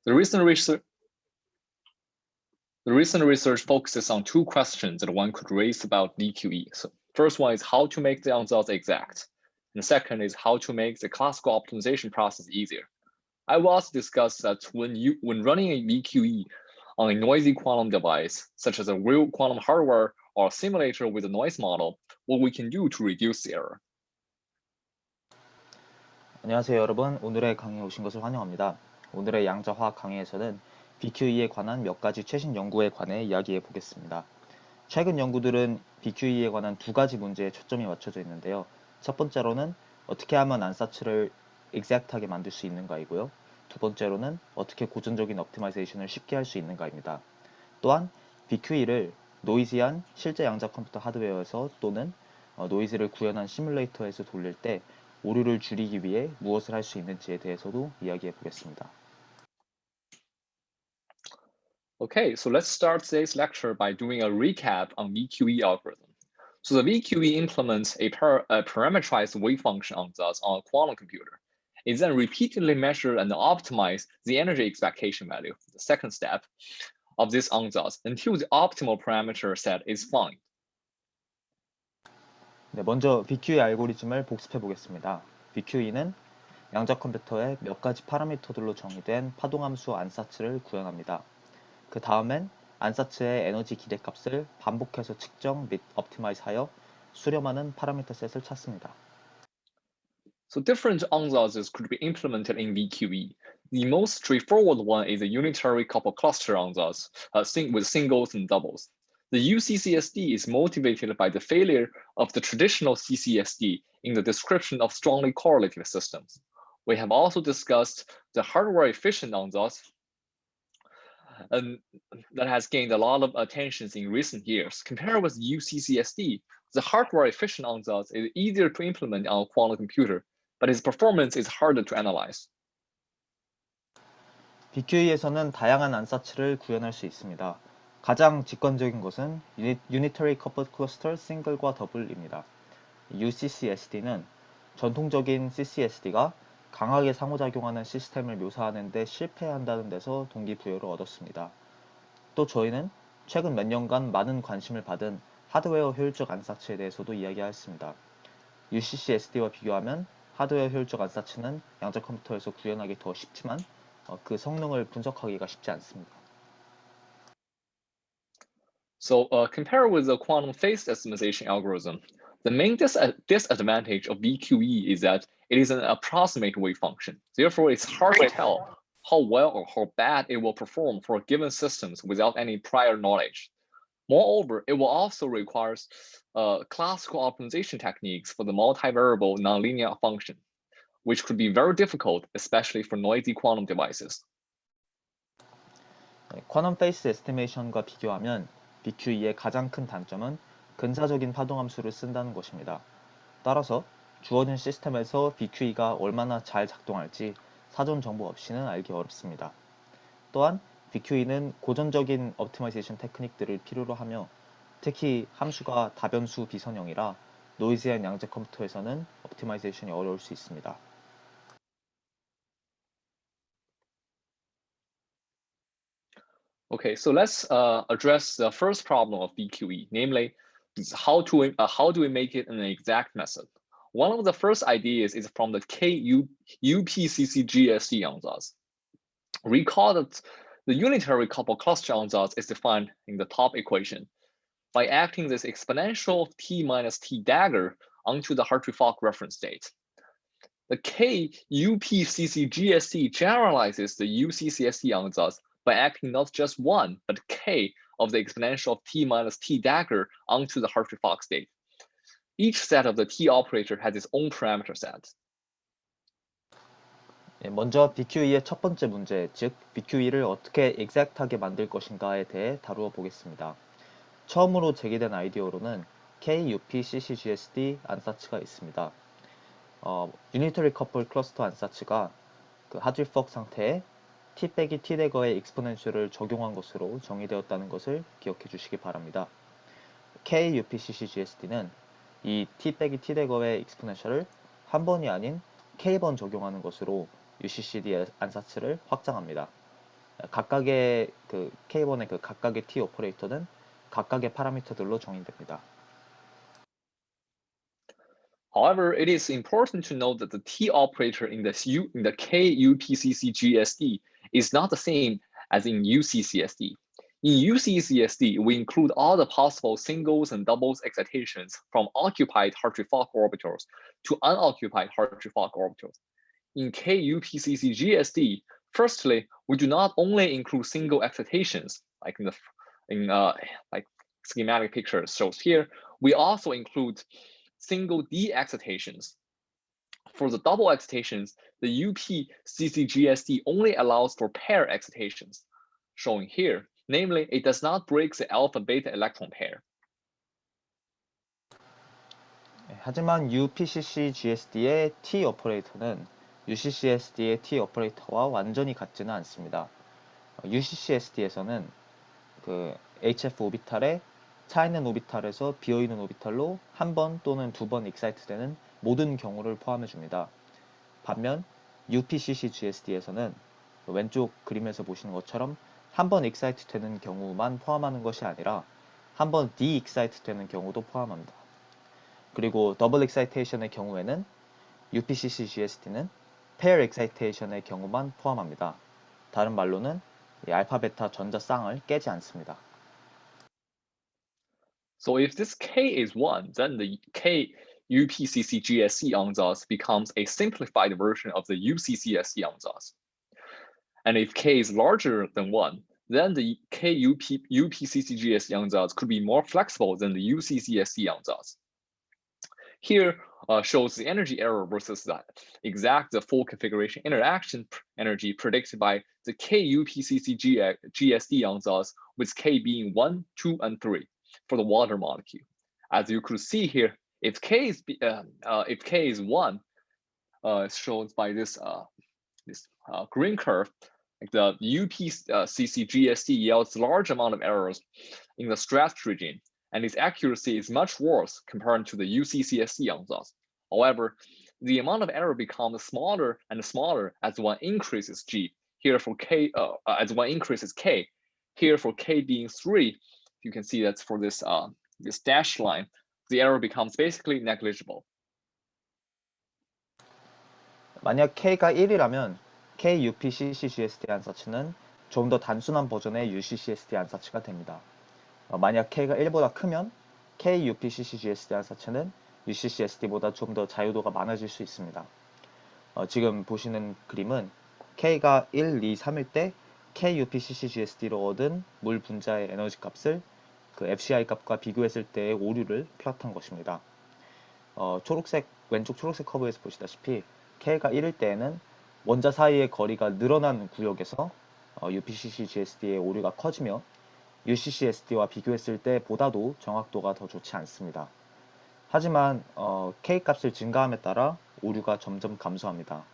The recent research The recent research focuses on two questions that one could raise about DQE. So first one is how to make the answers exact. And the second is how to make the classical optimization process easier. I will also discuss that when running a VQE on a noisy quantum device, such as a real quantum hardware or a simulator with a noise model, what we can do to reduce the error. 안녕하세요 여러분, 오늘의 강의에 오신 것을 환영합니다. 오늘의 양자화학 강의에서는 BQE에 관한 몇 가지 최신 연구에 관해 이야기해 보겠습니다. 최근 연구들은 BQE에 관한 두 가지 문제에 초점이 맞춰져 있는데요. 첫 번째로는 어떻게 하면 안사츠를 exact하게 만들 수 있는가이고요. 두 번째로는 어떻게 고전적인 옵티마이제이션을 쉽게 할 수 있는가입니다. 또한 BQE를 노이즈한 실제 양자 컴퓨터 하드웨어에서 또는 노이즈를 구현한 시뮬레이터에서 돌릴 때 오류를 줄이기 위해 무엇을 할 수 있는지에 대해서도 이야기해 보겠습니다. Okay, so let's start today's lecture by doing a recap on VQE algorithm. So the VQE implements a parameterized wave function ansatz on a quantum computer. It then repeatedly measures and optimizes the energy expectation value, the second step, of this ansatz until the optimal parameter set is found. 네, 먼저 BQE 알고리즘을 복습해 보겠습니다. BQE는 양자 컴퓨터의 몇 가지 파라미터들로 정의된 파동함수 안사츠를 구현합니다. 그 다음엔 안사츠의 에너지 기대값을 반복해서 측정 및 옵티마이즈하여 수렴하는 파라미터 셋을 찾습니다. So different ansatzes could be implemented in VQE. The most straightforward one is a unitary couple cluster ansatz with singles and doubles. The UCCSD is motivated by the failure of the traditional CCSD in the description of strongly correlative systems. We have also discussed the hardware efficient ansatz that has gained a lot of attention in recent years. Compared with UCCSD, the hardware efficient ansatz is easier to implement on a quantum computer, but its performance is harder to analyze. BQE에서는 다양한 안사츠를 구현할 수 있습니다. 가장 직관적인 것은 Unitary Coupled Cluster Single과 Double입니다. UCCSD는 전통적인 CCSD가 강하게 상호작용하는 시스템을 묘사하는 데 실패한다는 데서 동기부여를 얻었습니다. 또 저희는 최근 몇 년간 많은 관심을 받은 하드웨어 효율적 안사츠에 대해서도 이야기하였습니다. UCCSD와 비교하면 하드웨어 효율적 안사츠는 양자 컴퓨터에서 구현하기 더 쉽지만 그 성능을 분석하기가 쉽지 않습니다. So compared with the quantum phase estimation algorithm, the main disadvantage of VQE is that it is an approximate wave function. Therefore, it's hard to tell how well or how bad it will perform for given systems without any prior knowledge. Moreover, it will also require classical optimization techniques for the multivariable nonlinear function, which could be very difficult, especially for noisy quantum devices. 쿼넌 페이스 에스티메이션과 비교하면 BQE의 가장 큰 단점은 근사적인 파동함수를 쓴다는 것입니다. 따라서 주어진 시스템에서 BQE가 얼마나 잘 작동할지 사전 정보 없이는 알기 어렵습니다. 또한 BQE는 고전적인 옵티마이제이션 테크닉들을 필요로 하며 특히 함수가 다변수 비선형이라 노이즈한 양자 컴퓨터에서는 옵티마이제이션이 어려울 수 있습니다. Okay, so let's address the first problem of VQE, namely how do we make it an exact method? One of the first ideas is from the UPCCGSD ansatz. Recall that the unitary couple cluster ansatz is defined in the top equation by acting this exponential t minus t dagger onto the Hartree-Fock reference state. The KUPCCGSD generalizes the UCCSD ansatz by acting not just one, but k of the exponential of t minus t dagger onto the Hartree-Fock state. Each set of the t operator has its own parameter set. 먼저 BQE의 첫 번째 문제, 즉 BQE를 어떻게 exact하게 만들 것인가에 대해 다루어 보겠습니다. 처음으로 제기된 아이디어로는 KUPCCGSD 안사츠가 있습니다. Unitary Coupled Cluster 안사츠가 그 하드리폭 상태에 t 빼기 t 대거의 익스포넨셜을 적용한 것으로 정의되었다는 것을 기억해 주시기 바랍니다. KUPCCGSD는 이 t 빼기 t 대거의 익스포넨셜을 한 번이 아닌 k번 적용하는 것으로 UCCD 안사츠를 확장합니다. 각각의 그 K1의 그 각각의 T 오퍼레이터는 각각의 파라미터들로 정의됩니다. However, it is important to note that the T operator in the KUPCC GSD is not the same as in UCCSD. In UCCSD, we include all the possible singles and doubles excitations from occupied Hartree-Fock orbitals to unoccupied Hartree-Fock orbitals. In KUPCC GSD, firstly, we do not only include single excitations, like like schematic picture shows here. We also include single D excitations. For the double excitations, the UPCCGSD only allows for pair excitations, shown here. Namely, it does not break the alpha-beta electron pair. 하지만 UPCC-GSD의 T 오퍼레이터는 UCCSD의 T 오퍼레이터와 완전히 같지는 않습니다. UCCSD에서는 그 HF 오비탈에 차 있는 오비탈에서 비어 있는 오비탈로 한 번 또는 두 번 익사이트 되는 모든 경우를 포함해 줍니다. 반면 UPCC-GSD에서는 왼쪽 그림에서 보시는 것처럼 한 번 익사이트 되는 경우만 포함하는 것이 아니라 한 번 디익사이트 되는 경우도 포함합니다. 그리고 더블 익사이테이션의 경우에는 UPCC-GSD는 페어 익사이테이션의 경우만 포함합니다. 다른 말로는 알파 베타 전자 쌍을 깨지 않습니다. So if this K is 1, then the K UPCC-GSD ansatz becomes a simplified version of the UCCSD ansatz. And if K is larger than 1, then the UPCC-GSD ansatz could be more flexible than the UCCSD ansatz. Here shows the energy error versus the exact full configuration interaction energy predicted by the KUPCC-GSD ansatz, with K being 1, 2, and 3 for the water molecule. As you could see here, if K is 1, shown by this green curve, like the UPCC-GSD yields large amount of errors in the stress region, and its accuracy is much worse compared to the UCCSD ansatz. However, the amount of error becomes smaller and smaller as one increases G. Here for K, as one increases K. Here for K being 3, you can see that's for this this dashed line, the error becomes basically negligible. 만약 K가 1이라면 KUPCC-GSD 안사치는 좀 더 단순한 버전의 UCCSD 안사치가 됩니다. 만약 K가 1보다 크면 KUPCC-GSD 안사치는 UCCSD보다 좀 더 자유도가 많아질 수 있습니다. 지금 보시는 그림은 K가 1, 2, 3일 때 KUPCC-GSD로 얻은 물 분자의 에너지 값을 그 FCI 값과 비교했을 때의 오류를 플롯한 것입니다. 왼쪽 초록색 커브에서 보시다시피 K가 1일 때에는 원자 사이의 거리가 늘어난 구역에서 UPCC-GSD의 오류가 커지며 UCCSD와 비교했을 때보다도 정확도가 더 좋지 않습니다. 하지만 K 값을 증가함에 따라 오류가 점점 감소합니다.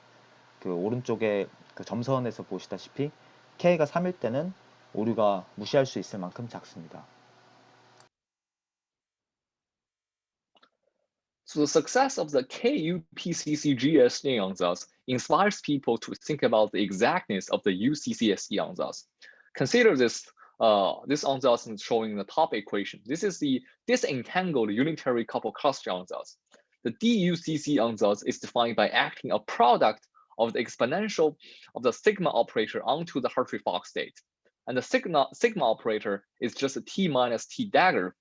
그 오른쪽에 그 점선에서 보시다시피 K가 3일 때는 오류가 무시할 수 있을 만큼 작습니다. So the success of the KUPCC-GSD ansatz inspires people to think about the exactness of the UCCSD ansatz. Consider this ansatz showing the top equation. This is the disentangled unitary couple cluster ansatz. The DUCC ansatz is defined by acting a product of the exponential of the sigma operator onto the Hartree-Fock state. And the sigma operator is just a T minus T dagger,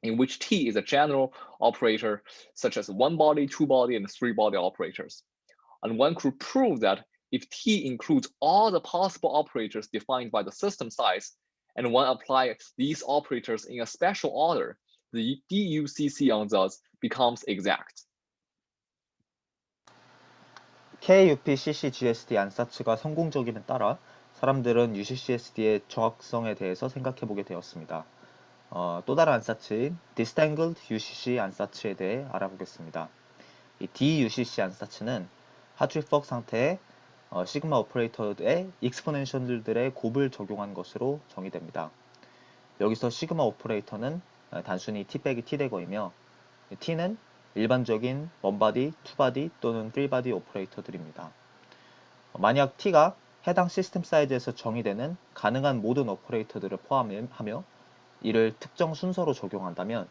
in which T is a general operator, such as one body, two body, and three body operators. And one could prove that if T includes all the possible operators defined by the system size, and one applies these operators in a special order, the DUCC ansatz becomes exact. KUPCC-GSD 안사치가 성공적임에 따라 사람들은 UCCSD의 정확성에 대해서 생각해보게 되었습니다. 또 다른 안사치인 Disentangled UCC 안사치에 대해 알아보겠습니다. 이 DUCC 안사치는 하트리-퍽 상태에 시그마 오퍼레이터의 익스포넨셜들의 곱을 적용한 것으로 정의됩니다. 여기서 시그마 오퍼레이터는 단순히 T 빼기 T 대거이며 T는 일반적인 원바디, 투바디 또는 3바디 오퍼레이터들입니다. 만약 T가 해당 시스템 사이즈에서 정의되는 가능한 모든 오퍼레이터들을 포함하며 이를 특정 순서로 적용한다면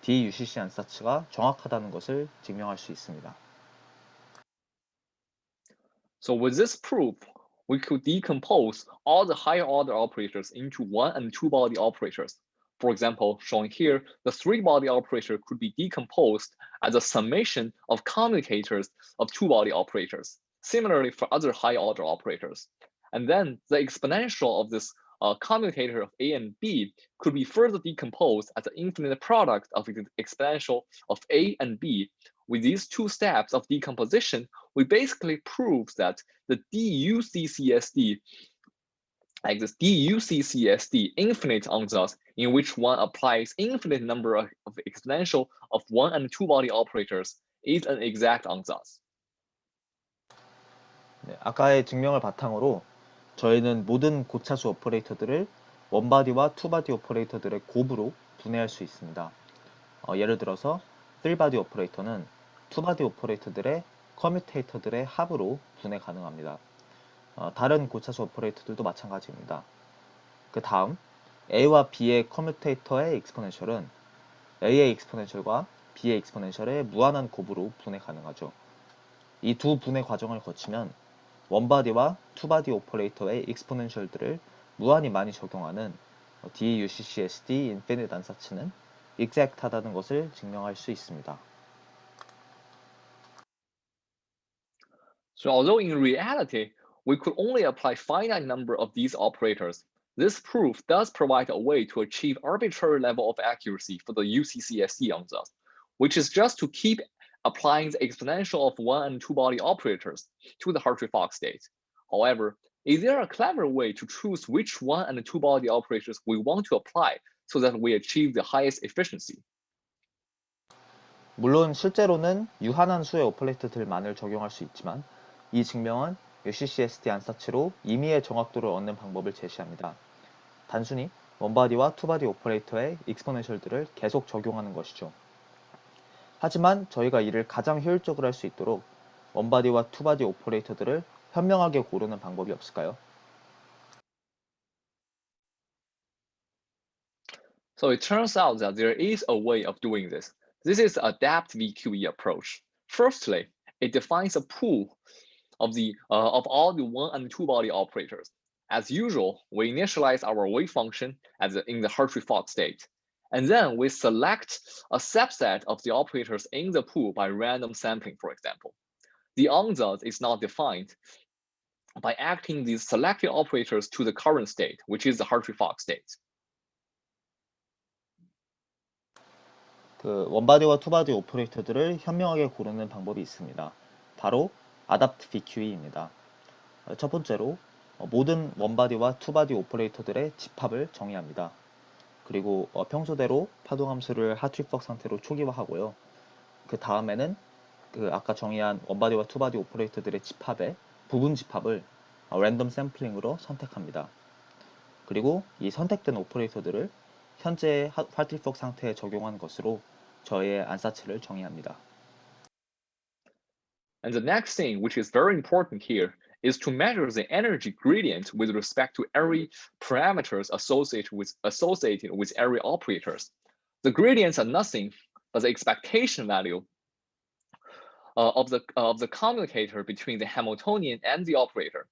DUCC 안사치가 정확하다는 것을 증명할 수 있습니다. So with this proof, we could decompose all the higher order operators into one and two body operators. For example, shown here, the three body operator could be decomposed as a summation of commutators of two body operators. Similarly for other high order operators. And then the exponential of this commutator of A and B could be further decomposed as an infinite product of the exponential of A and B. With these two steps of decomposition, we basically prove that the DUCCSD, like this DUCCSD infinite ansatz, in which one applies infinite number of exponential of one and two body operators, is an exact ansatz. 네, 아까의 증명을 바탕으로 저희는 모든 고차수 오퍼레이터들을 원바디와 투바디 오퍼레이터들의 곱으로 분해할 수 있습니다. 예를 들어서 3바디 오퍼레이터는 투바디 오퍼레이터들의 커뮤테이터들의 합으로 분해 가능합니다. 다른 고차수 오퍼레이터들도 마찬가지입니다. 그 다음 A와 B의 커뮤테이터의 익스포넨셜은 A의 익스포넨셜과 B의 익스포넨셜의 무한한 곱으로 분해 가능하죠. 이 두 분해 과정을 거치면 원바디와 투바디 오퍼레이터의 익스포넨셜들을 무한히 많이 적용하는 DUCCSD 인피니트 안사치는 exact하다는 것을 증명할 수 있습니다. So although in reality, we could only apply finite number of these operators, this proof does provide a way to achieve arbitrary level of accuracy for the UCCSD ansatz, which is just to keep applying the exponential of one and two body operators to the Hartree-Fock state. However, is there a clever way to choose which one and two body operators we want to apply so that we achieve the highest efficiency? 물론 실제로는 유한한 수의 오퍼레이터들만을 적용할 수 있지만 이 증명은 UCCSD 안사치로 임의의 정확도를 얻는 방법을 제시합니다. 단순히 원바디와 투바디 오퍼레이터의 익스포넨셜들을 계속 적용하는 것이죠. 하지만 저희가 이를 가장 효율적으로 할 수 있도록 원바디와 투바디 오퍼레이터들을 현명하게 고르는 방법이 없을까요? So it turns out that there is a way of doing this. This is the adapt VQE approach. Firstly, it defines a pool of all the one and two body operators. As usual, we initialize our wave function in the Hartree-Fock state. And then we select a subset of the operators in the pool by random sampling, for example. The ansatz is not defined by acting these selected operators to the current state, which is the Hartree-Fock state. 원바디와 투바디 오퍼레이터들을 현명하게 고르는 방법이 있습니다. 바로 Adapt VQE입니다. 첫 번째로 모든 원바디와 투바디 오퍼레이터들의 집합을 정의합니다. 그리고 평소대로 파동함수를 하트리폭 상태로 초기화하고요. 그 다음에는 아까 정의한 원바디와 투바디 오퍼레이터들의 집합의 부분 집합을 랜덤 샘플링으로 선택합니다. 그리고 이 선택된 오퍼레이터들을 현재의 하트리폭 상태에 적용한 것으로 저희의 안사치를 정의합니다. And the next thing, which is very important here, is to measure the energy gradient with respect to every parameters associated with every operators. The gradients are nothing but the expectation value of the commutator between the Hamiltonian and the operator.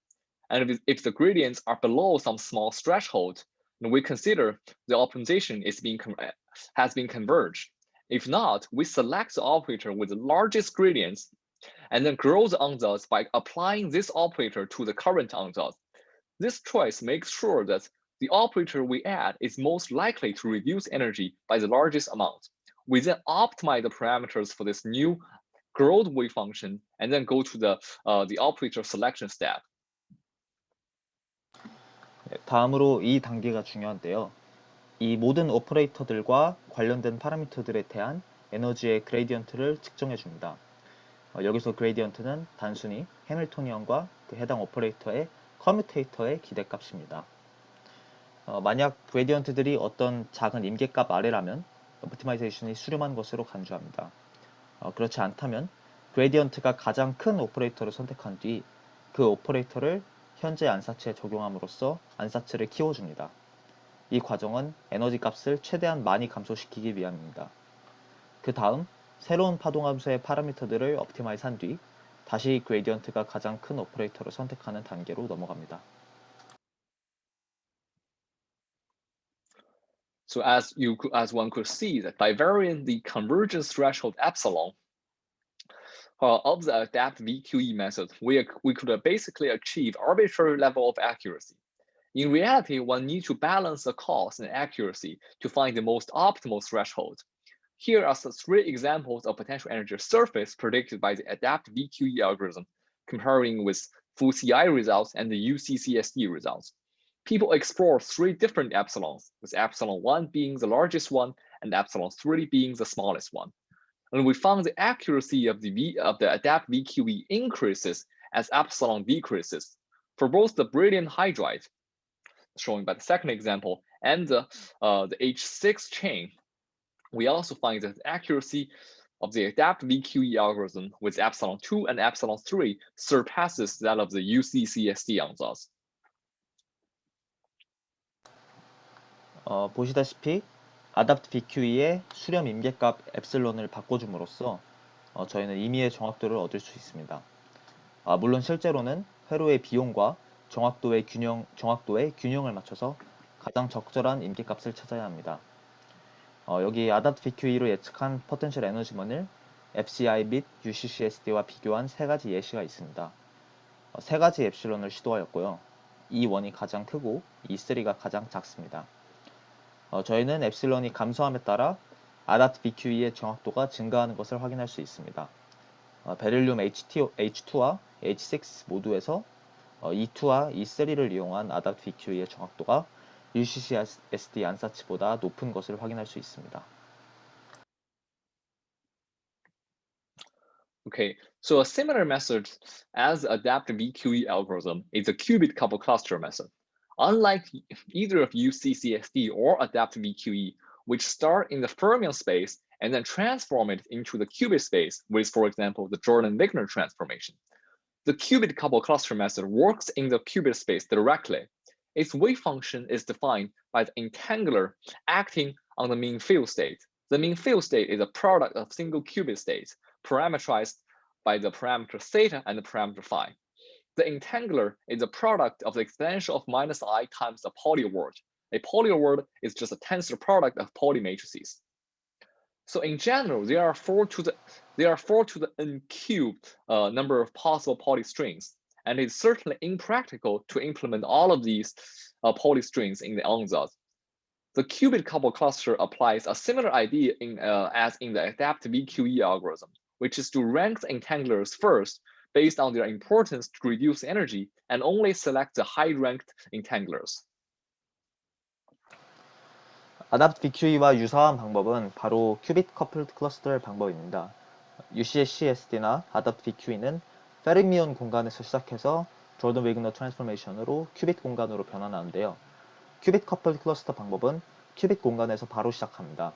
And if the gradients are below some small threshold, then we consider the optimization has been converged. If not, we select the operator with the largest gradients and then grow the ansatz by applying this operator to the current ansatz. This choice makes sure that the operator we add is most likely to reduce energy by the largest amount. We then optimize the parameters for this new growth wave function and then go to the operator selection step. 다음으로 이 단계가 중요한데요. 이 모든 오퍼레이터들과 관련된 파라미터들에 대한 에너지의 그레디언트를 측정해 줍니다. 여기서 그레디언트는 단순히 해밀토니언과 그 해당 오퍼레이터의 커뮤테이터의 기대값입니다. 만약 그레디언트들이 어떤 작은 임계값 아래라면 옵티마이제이션이 수렴한 것으로 간주합니다. 그렇지 않다면 그레디언트가 가장 큰 오퍼레이터를 선택한 뒤 그 오퍼레이터를 현재 안사치에 적용함으로써 안사치를 키워줍니다. 이 과정은 에너지 값을 최대한 많이 감소시키기 위함입니다. 그 다음 새로운 파동함수의 파라미터들을 옵티마이즈한 뒤 다시 그레디언트가 가장 큰 오퍼레이터를 선택하는 단계로 넘어갑니다. So as one could see that by varying the convergence threshold epsilon of the adapt VQE method, we could basically achieve arbitrary level of accuracy. In reality, one needs to balance the cost and accuracy to find the most optimal threshold. Here are some 3 examples of potential energy surface predicted by the adapt VQE algorithm, comparing with full CI results and the UCCSD results. People explore 3 different epsilons, with epsilon 1 being the largest one and epsilon 3 being the smallest one. And we found the accuracy of the adapt VQE increases as epsilon decreases for both the beryllium hydride, shown by the second example, and the H6 chain. We also find that the accuracy of the adapt VQE algorithm with epsilon 2 and epsilon 3 surpasses that of the UCCSD ansatz. 보시다시피 아답트 BQE의 수렴 임계값 엡실론을 바꿔줌으로써 저희는 임의의 정확도를 얻을 수 있습니다. 물론 실제로는 회로의 비용과 정확도의 균형을 맞춰서 가장 적절한 임계값을 찾아야 합니다. 여기 아답트 BQE로 예측한 포텐셜 에너지먼을 FCI 및 UCCSD와 비교한 3가지 예시가 있습니다. 3가지 엡실론을 시도하였고요. E1이 가장 크고 E3가 가장 작습니다. 저희는 엡실론이 감소함에 따라 아답트 BQE의 정확도가 증가하는 것을 확인할 수 있습니다. 베릴륨 H2와 H6 모두에서 E2와 E3를 이용한 아답트 BQE의 정확도가 UCCSD 안사치보다 높은 것을 확인할 수 있습니다. Okay, so a similar method as the adapt VQE algorithm is the qubit couple cluster method. Unlike either of UCCSD or adapt VQE, which start in the fermion space and then transform it into the qubit space with, for example, the Jordan-Wigner transformation. The qubit couple cluster method works in the qubit space directly. Its wave function is defined by the entangler acting on the mean field state. The mean field state is a product of single qubit states, parameterized by the parameter theta and the parameter phi. The entangler is a product of the exponential of minus I times a polyword. A polyword is just a tensor product of poly matrices. So in general, there are 4 to the n cubed number of possible poly strings, and it's certainly impractical to implement all of these poly strings in the ansatz. The qubit couple cluster applies a similar idea as in the adapt VQE algorithm, which is to rank the entanglers first based on their importance to reduce energy and only select the high-ranked entanglers. 아답트 BQE와 유사한 방법은 바로 큐빗 커플드 클러스터 방법입니다. UCCSD나 아답트 BQE는 페르미온 공간에서 시작해서 조던 위그너 트랜스포메이션으로 큐빗 공간으로 변환하는데요. 큐빗 커플드 클러스터 방법은 큐빗 공간에서 바로 시작합니다.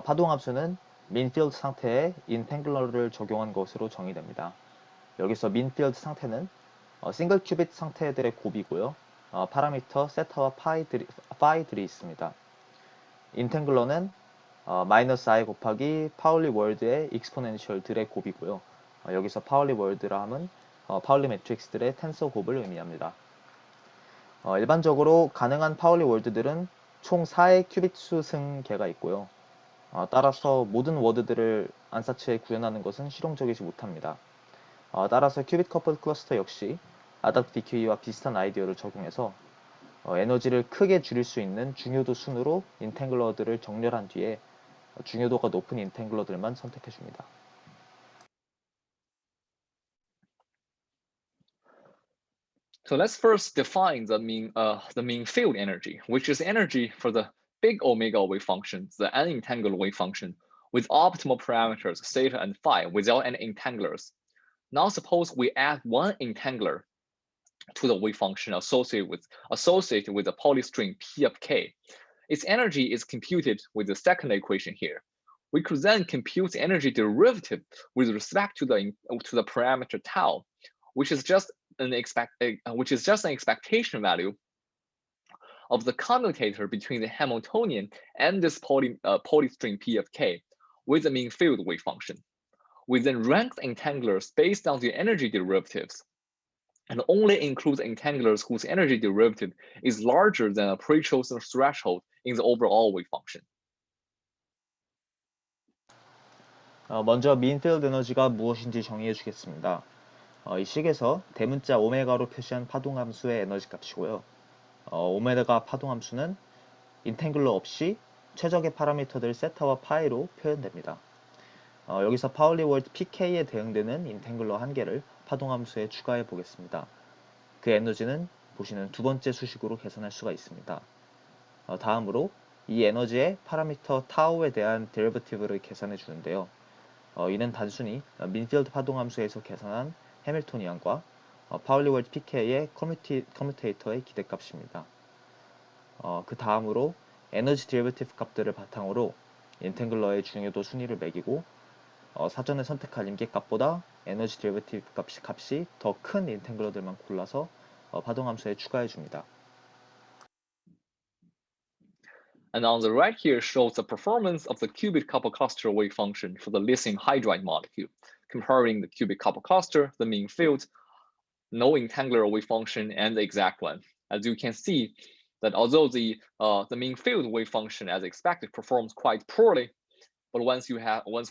파동함수는 민필드 상태에 인탱글러를 적용한 것으로 정의됩니다. 여기서 민필드 상태는 싱글 큐빗 상태들의 곱이고요. 파라미터 세타와 파이들이 있습니다. 인탱글러는 마이너스 i 곱하기 파울리 월드의 익스포넨셜들의 곱이고요. 여기서 파울리 월드라 함은 파울리 매트릭스들의 텐서 곱을 의미합니다. 일반적으로 가능한 파울리 월드들은 총 4의 큐빗 수승계가 있고요. 따라서 모든 워드들을 안사치에 구현하는 것은 실용적이지 못합니다. 따라서 큐빗 커플 클러스터 역시 아답트 BQE와 비슷한 아이디어를 적용해서 에너지를 크게 줄일 수 있는 중요도 순으로 인탱글러들을 정렬한 뒤에 중요도가 높은 인탱글러들만 선택해 줍니다. So let's first define the mean field energy, which is energy for the big omega wave function, the unentangled wave function, with optimal parameters theta and phi without any entanglers. Now suppose we add one entangler to the wave function associated with the polystring P of k. Its energy is computed with the second equation here. We could then compute the energy derivative with respect to the parameter tau, which is just which is just an expectation value of the commutator between the Hamiltonian and this polystring P of k with the mean field wave function. We then rank the entanglers based on the energy derivatives and only include entanglers whose energy derivative is larger than a pre-chosen threshold in the overall wave function. 먼저 mean-field 에너지가 무엇인지 정의해 주겠습니다. 이 식에서 대문자 오메가로 표시한 파동함수의 에너지 값이고요. 오메가 파동함수는 인탱글러 없이 최적의 파라미터들 세타와 파이로 표현됩니다. 여기서 파울리 월트 pk에 대응되는 인탱글러 한 개를 파동함수에 추가해 보겠습니다. 그 에너지는 보시는 두 번째 수식으로 계산할 수가 있습니다. 다음으로 이 에너지의 파라미터 타우에 대한 데리버티브를 계산해 주는데요. 이는 단순히 민필드 파동함수에서 계산한 해밀토니안과 파울리 월트 pk의 커뮤테이터의 기대값입니다. 그 다음으로 에너지 데리버티브 값들을 바탕으로 인탱글러의 중요도 순위를 매기고 사전에 선택한 임계값보다 에너지 데리버티브 값이 더 큰 인탱글러들만 골라서 파동함수에 추가해 줍니다. And on the right here shows the performance of the cubic couple cluster wave function for the lithium hydride molecule, comparing the cubic couple cluster, the mean field, no entangler wave function, and the exact one. As you can see, that although the mean field wave function as expected performs quite poorly, but once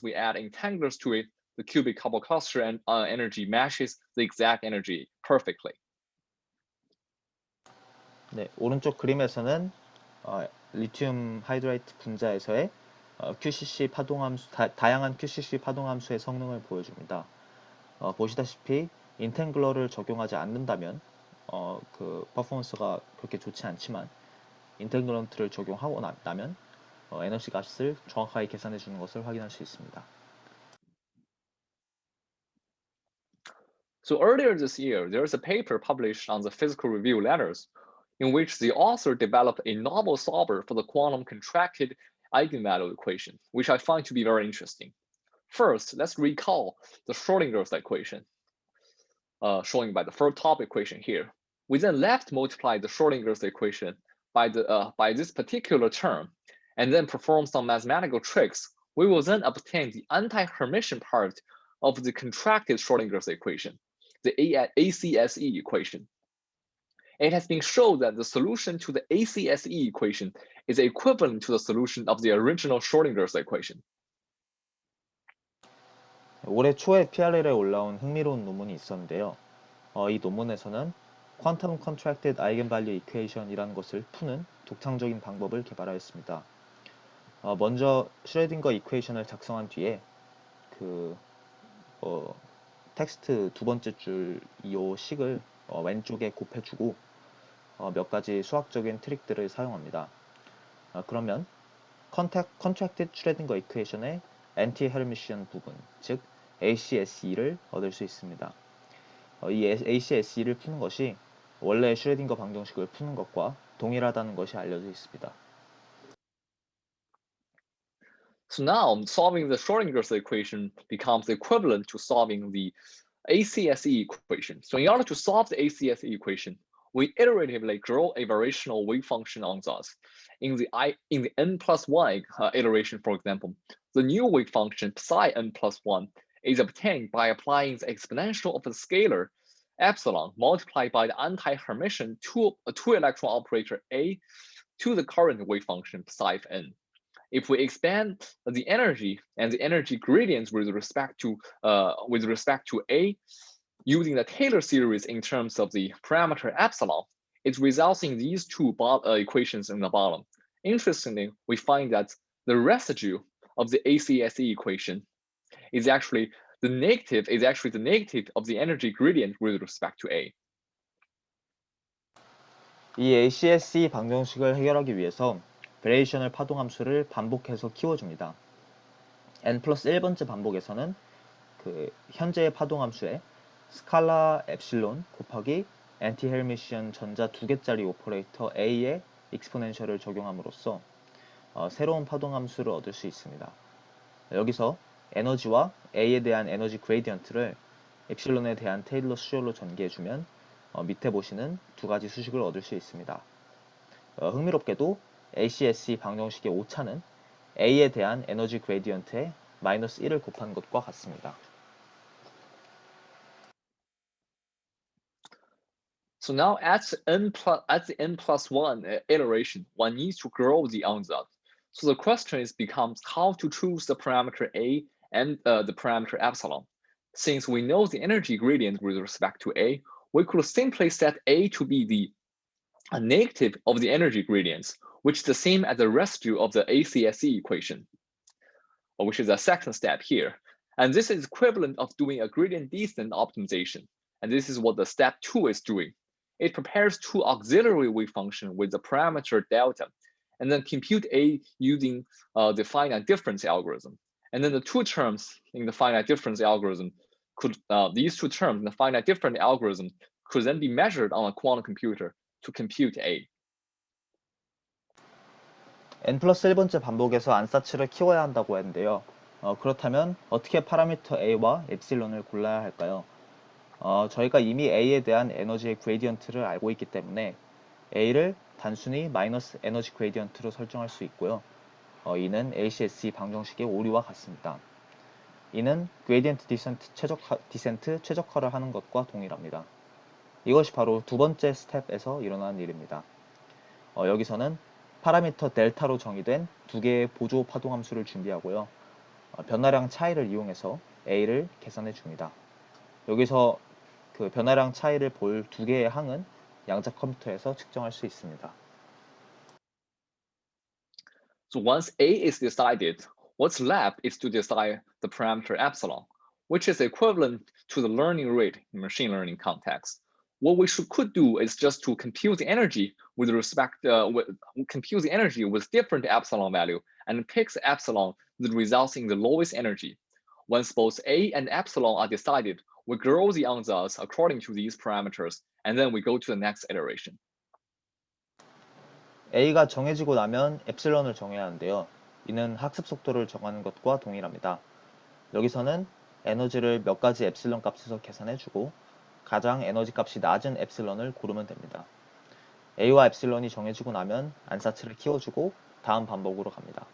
we add entanglers to it, the cubic couple cluster and energy matches the exact energy perfectly. 네, 오른쪽 그림에서는 리튬 하이드라이트 분자에서의 QCC 파동함수, 다양한 QCC 파동함수의 성능을 보여줍니다. 보시다시피 인탱글러를 적용하지 않는다면 그 퍼포먼스가 그렇게 좋지 않지만 인탱글런트를 적용하고 나면 에너지 값을 정확하게 계산해 주는 것을 확인할 수 있습니다. So earlier this year, there is a paper published on the Physical Review Letters in which the author developed a novel solver for the quantum contracted eigenvalue equation, which I find to be very interesting. First, let's recall the Schrodinger's equation, showing by the first top equation here. We then left multiply the Schrodinger's equation by this particular term, and then perform some mathematical tricks. We will then obtain the anti-Hermitian part of the contracted Schrodinger's equation, the ACSE equation. It has been shown that the solution to the ACSE equation is equivalent to the solution of the original Schrodinger's equation. 올해 초에 PRL에 올라온 흥미로운 논문이 있었는데요. 이 논문에서는 퀀텀 컨트랙티드 아이겐밸류 이퀘이션이라는 것을 푸는 독창적인 방법을 개발하였습니다. 먼저 슈레딩거 이퀘이션을 작성한 뒤에 텍스트 두 번째 줄 이 식을 왼쪽에 곱해주고 몇 가지 수학적인 트릭들을 사용합니다. 그러면 컨트랙티드 슈레딩거 이퀘이션의 안티-헤르미시안 부분, 즉 ACSE를 얻을 수 있습니다. 이 ACSE를 푸는 것이 원래 슈레딩거 방정식을 푸는 것과 동일하다는 것이 알려져 있습니다. So now solving the Schrodinger's equation becomes equivalent to solving the ACSE equation. So in order to solve the ACSE equation, we iteratively draw a variational wave function on thus. In the n+1 iteration, for example, the new wave function psi n+1 is obtained by applying the exponential of the scalar epsilon multiplied by the anti-Hermitian two-electron operator A to the current wave function psi of n. If we expand the energy and the energy gradients with respect to A using the Taylor series in terms of the parameter epsilon, it results in these two equations in the bottom. Interestingly, we find that the residue of the ACSE equation is actually the negative of the energy gradient with respect to A. 이 ACSE 방정식을 해결하기 위해서 베리에이션을 파동함수를 반복해서 키워줍니다. n+1번째 반복에서는 현재의 파동함수에 스칼라 엡실론 곱하기 안티-헤르미시안 전자 두 개짜리 오퍼레이터 A의 익스포넨셜을 적용함으로써 새로운 파동함수를 얻을 수 있습니다. 여기서 에너지와 A에 대한 에너지 그레디언트를 엡실론에 대한 테일러 수열로 전개해주면 밑에 보시는 두 가지 수식을 얻을 수 있습니다. 흥미롭게도 ACSC 방정식의 오차는 A에 대한 에너지 그레디언트에 마이너스 1을 곱한 것과 같습니다. So now at the n+1 iteration, one needs to grow the ansatz. So the question becomes how to choose the parameter A and the parameter epsilon. Since we know the energy gradient with respect to A, we could simply set A to be the negative of the energy gradients, which is the same as the residue of the ACSE equation, which is the second step here. And this is equivalent of doing a gradient descent optimization. And this is what the step 2 is doing. It prepares two auxiliary wave function with the parameter delta, and then compute A using the finite difference algorithm. And then the two terms in the finite difference algorithm these two terms in the finite difference algorithm could then be measured on a quantum computer to compute A. n+1번째 반복에서 안사치를 키워야 한다고 했는데요. 그렇다면 어떻게 파라미터 A와 엡실론을 골라야 할까요? 저희가 이미 A에 대한 에너지의 그레디언트를 알고 있기 때문에 A를 단순히 마이너스 에너지 그레디언트로 설정할 수 있고요. 이는 ACSC 방정식의 오류와 같습니다. 이는 그레디언트 디센트 최적화를 하는 것과 동일합니다. 이것이 바로 두 번째 스텝에서 일어난 일입니다. 여기서는 파라미터 델타로 정의된 두 개의 보조 파동함수를 준비하고요. 변화량 차이를 이용해서 A를 계산해 줍니다. 여기서 그 변화량 차이를 볼 두 개의 항은 양자 컴퓨터에서 측정할 수 있습니다. So once A is decided, what's left is to decide the parameter epsilon, which is equivalent to the learning rate in machine learning context. What we could do is just to compute the energy with compute the energy with different epsilon value and pick the epsilon that results in the lowest energy. Once both A and epsilon are decided, we grow the ansatz according to these parameters, and then we go to the next iteration. A가 정해지고 나면 엡실론을 정해야 하는데요. 이는 학습 속도를 정하는 것과 동일합니다. 여기서는 에너지를 몇 가지 엡실론 값에서 계산해주고 가장 에너지 값이 낮은 엡실론을 고르면 됩니다. A와 엡실론이 정해지고 나면 안사치를 키워주고 다음 반복으로 갑니다.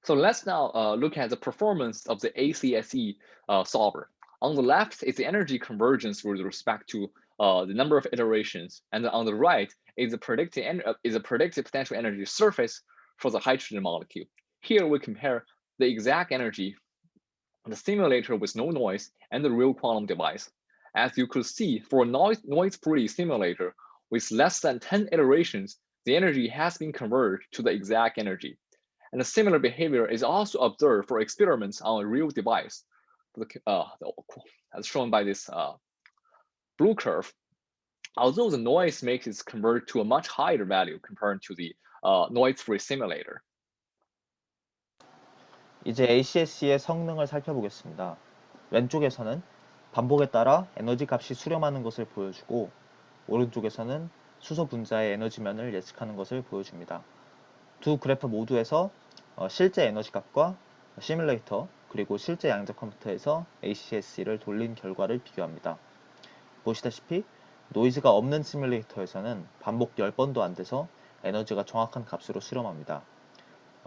So let's now look at the performance of the ACSE solver. On the left is the energy convergence with respect to the number of iterations, and on the right is the predicted potential energy surface for the hydrogen molecule. Here we compare the exact energy, the simulator with no noise, and the real quantum device. As you could see, for a noise-free simulator with less than 10 iterations, the energy has been converged to the exact energy. And a similar behavior is also observed for experiments on a real device, as shown by this blue curve. Although the noise makes it convert to a much higher value compared to the noise-free simulator. 이제 ACSC의 성능을 살펴보겠습니다. 왼쪽에서는 반복에 따라 에너지 값이 수렴하는 것을 보여주고 오른쪽에서는 수소 분자의 에너지면을 예측하는 것을 보여줍니다. 두 그래프 모두에서 실제 에너지 값과 시뮬레이터 그리고 실제 양자 컴퓨터에서 ACSC를 돌린 결과를 비교합니다. 보시다시피 노이즈가 없는 시뮬레이터에서는 반복 10번도 안 돼서 에너지가 정확한 값으로 수렴합니다.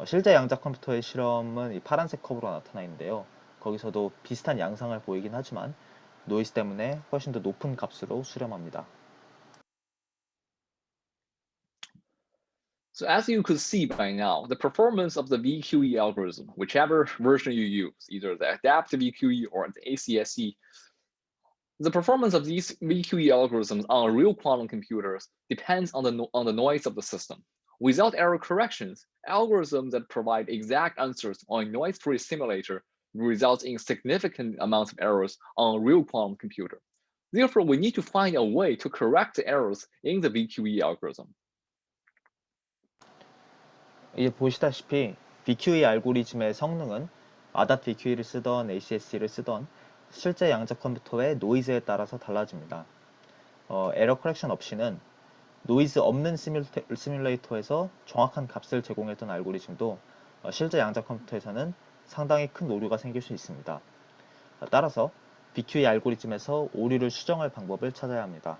실제 양자 컴퓨터의 실험은 이 파란색 컵으로 나타나 있는데요. 거기서도 비슷한 양상을 보이긴 하지만 노이즈 때문에 훨씬 더 높은 값으로 수렴합니다. So as you could see by now, the performance of the VQE algorithm, whichever version you use, either the adaptive VQE or the ACSE, the performance of these VQE algorithms on real quantum computers depends on the noise of the system. Without error corrections, algorithms that provide exact answers on a noise-free simulator result in significant amounts of errors on a real quantum computer. Therefore, we need to find a way to correct the errors in the VQE algorithm. 이제 보시다시피 VQE 알고리즘의 성능은 아닷 VQE를 쓰던 ACSC를 쓰던 실제 양자 컴퓨터의 노이즈에 따라서 달라집니다. 에러 커렉션 없이는 노이즈 없는 시뮬레이터에서 정확한 값을 제공했던 알고리즘도 실제 양자 컴퓨터에서는 상당히 큰 오류가 생길 수 있습니다. 따라서 BQE 알고리즘에서 오류를 수정할 방법을 찾아야 합니다.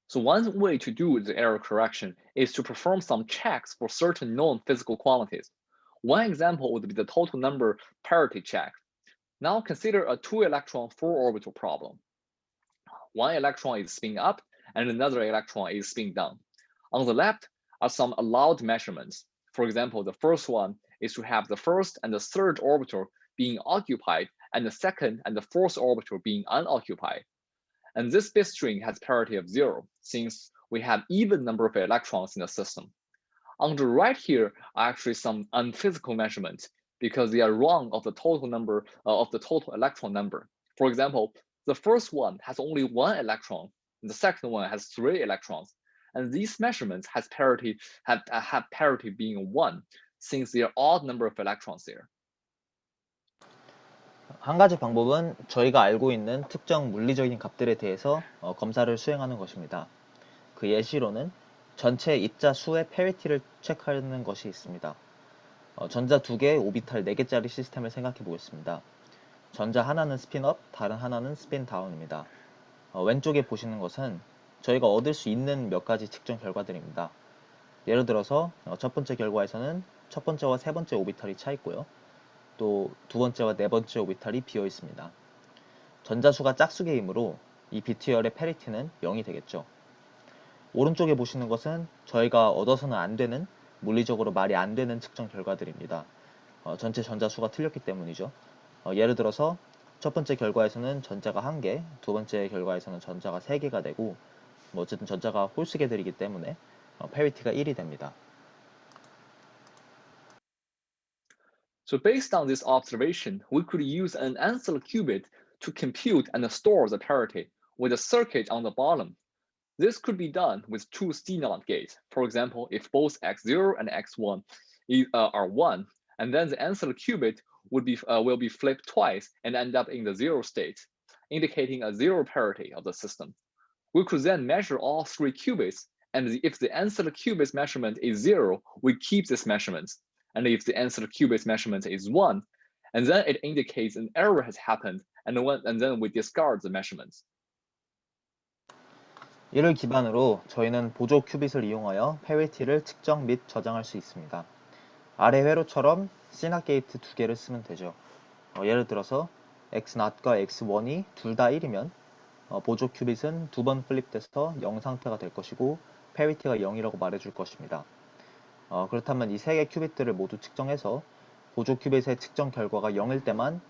So one way to do the error correction is to perform some checks for certain known physical quantities. One example would be the total number parity check. Now consider a two-electron four-orbital problem. One electron is spinning up and another electron is spinning down. On the left are some allowed measurements. For example, the first one is to have the first and the third orbital being occupied and the second and the fourth orbital being unoccupied. And this bit string has parity of 0, since we have even number of electrons in the system. On the right here are actually some unphysical measurements because they are wrong of the total number of the total electron number. For example, the first one has only one electron, and the second one has 3 electrons. And these measurements have parity being 1, since they are odd number of electrons there. 한 가지 방법은 저희가 알고 있는 특정 물리적인 값들에 대해서 검사를 수행하는 것입니다. 그 예시로는 전체 입자 수의 페리티를 체크하는 것이 있습니다. 전자 2개, 오비탈 4개짜리 시스템을 생각해 보겠습니다. 전자 하나는 스핀업, 다른 하나는 스핀 다운입니다. 왼쪽에 보시는 것은 저희가 얻을 수 있는 몇 가지 측정 결과들입니다. 예를 들어서 첫 번째 결과에서는 첫 번째와 세 번째 오비탈이 차 있고요. 또 두 번째와 네 번째 오비탈이 비어 있습니다. 전자수가 짝수개이므로 이 비트열의 페리티는 0이 되겠죠. 오른쪽에 보시는 것은 저희가 얻어서는 안 되는, 물리적으로 말이 안 되는 측정 결과들입니다. 전체 전자수가 틀렸기 때문이죠. 예를 들어서 첫 번째 결과에서는 전자가 1개, 두 번째 결과에서는 전자가 3개가 되고, 어쨌든 전자가 홀수개들이기 때문에 페리티가 1이 됩니다. So based on this observation, we could use an ancillary qubit to compute and store the parity with a circuit on the bottom. This could be done with two CNOT gates. For example, if both x0 and x1 are 1, and then the ancillary qubit will be flipped twice and end up in the 0 state, indicating a 0 parity of the system. We could then measure all 3 qubits, and if the ancillary qubit's measurement is 0, we keep this measurement. And if the ancillary qubit's measurement is 1, and then it indicates an error has happened, and then we discard the measurements. 이를 기반으로 저희는 보조 큐빗을 이용하여 페리티를 측정 및 저장할 수 있습니다. 아래 회로처럼 CNOT 게이트 2개를 쓰면 되죠. 예를 들어서 x0과 x1이 둘 다 1이면 보조 큐빗은 두 번 플립돼서 0 상태가 될 것이고 페리티가 0이라고 말해줄 것입니다. 그렇다면 이 세 개 큐빗들을 모두 측정해서 보조 큐빗의 측정 결과가 0일 때만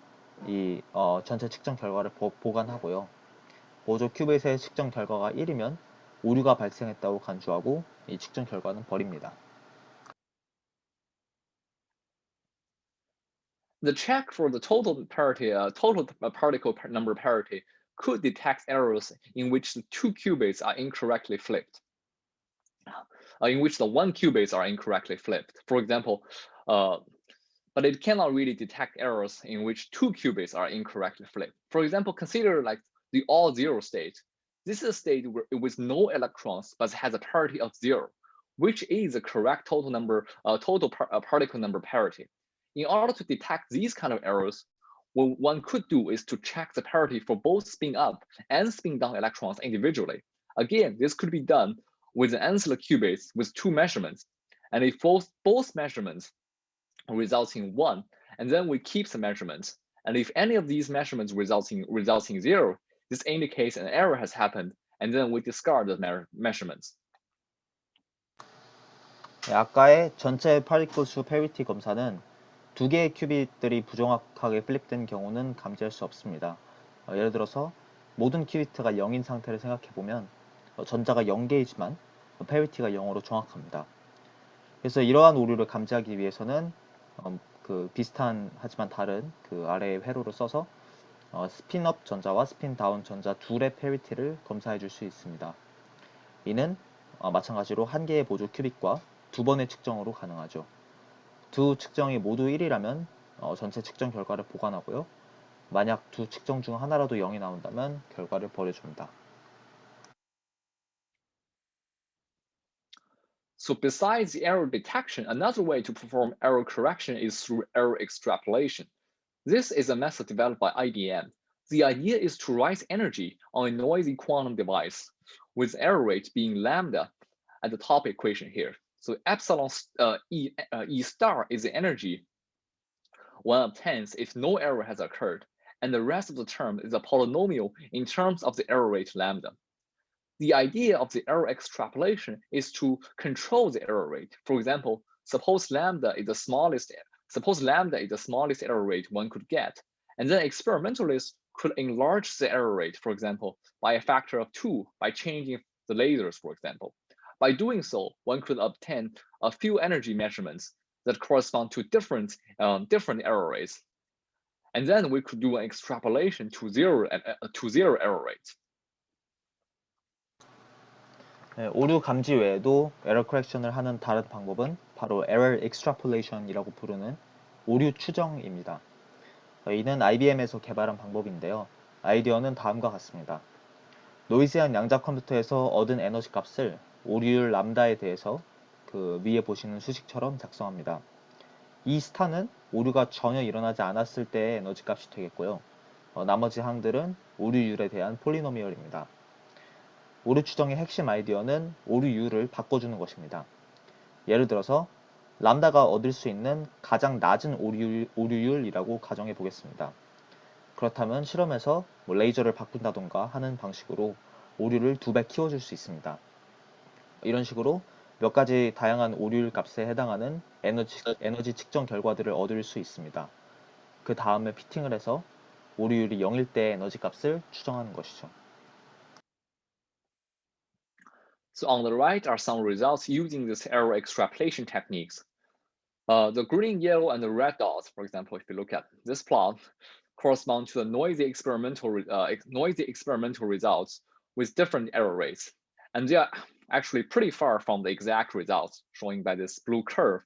이 전체 측정 결과를 보관하고요. 보조 큐빗의 측정 결과가 1이면 오류가 발생했다고 간주하고 이 측정 결과는 버립니다. The check for the total particle number parity could detect errors in which the two qubits are incorrectly flipped. In which the one qubits are incorrectly flipped. For example, but it cannot really detect errors in which two qubits are incorrectly flipped. For example, consider like the all zero state. This is a state with no electrons, but has a parity of 0, which is the correct particle number parity. In order to detect these kind of errors, what one could do is to check the parity for both spin up and spin down electrons individually. Again, this could be done with an ancillary qubits with two measurements. And if both measurements results in 1, and then we keep the measurements. And if any of these measurements results in 0, this indicates an error has happened, and then we discard the measurements. 아까의 전체 파리클 수 페리티 검사는 두 개의 큐빗들이 부정확하게 플립된 경우는 감지할 수 없습니다. 예를 들어서 모든 큐비트가 0인 상태를 생각해보면 전자가 0개이지만 페리티가 0으로 정확합니다. 그래서 이러한 오류를 감지하기 위해서는 그 비슷한 하지만 다른 그 아래의 회로를 써서 스핀업 전자와 스핀 다운 전자 둘의 페리티를 검사해 줄 수 있습니다. 이는 마찬가지로 한 개의 보조 큐빗과 두 번의 측정으로 가능하죠. 두 측정이 모두 1이라면 전체 측정 결과를 보관하고요. 만약 두 측정 중 하나라도 0이 나온다면 결과를 버려줍니다. So besides the error detection, another way to perform error correction is through error extrapolation. This is a method developed by IBM. The idea is to write energy on a noisy quantum device, with error rate being lambda at the top equation here. So epsilon E star is the energy one obtains if no error has occurred, and the rest of the term is a polynomial in terms of the error rate lambda. The idea of the error extrapolation is to control the error rate. For example, suppose lambda is the smallest error rate one could get, and then experimentalists could enlarge the error rate, for example, by a factor of 2 by changing the lasers, for example. By doing so, one could obtain a few energy measurements that correspond to different error rates. And then we could do an extrapolation to zero error rate. 네, 오류 감지 외에도 에러 커렉션을 하는 다른 방법은 바로 error extrapolation이라고 부르는 오류 추정입니다. 이는 IBM에서 개발한 방법인데요. 아이디어는 다음과 같습니다. 노이즈한 양자 컴퓨터에서 얻은 에너지 값을 오류율 람다에 대해서 그 위에 보시는 수식처럼 작성합니다. 이 스타는 오류가 전혀 일어나지 않았을 때의 에너지 값이 되겠고요. 나머지 항들은 오류율에 대한 폴리노미얼입니다. 오류 추정의 핵심 아이디어는 오류율을 바꿔주는 것입니다. 예를 들어서 람다가 얻을 수 있는 가장 낮은 오류율이라고 가정해 보겠습니다. 그렇다면 실험에서 레이저를 바꾼다던가 하는 방식으로 오류를 2배 키워줄 수 있습니다. 이런 식으로 몇 가지 다양한 오류율 값에 해당하는 에너지 측정 결과들을 얻을 수 있습니다. 그 다음에 피팅을 해서 오류율이 0일 때의 에너지 값을 추정하는 것이죠. So on the right are some results using this error extrapolation techniques. The green, yellow, and the red dots, for example, if you look at this plot, correspond to the noisy experimental results with different error rates. And they are actually pretty far from the exact results shown by this blue curve.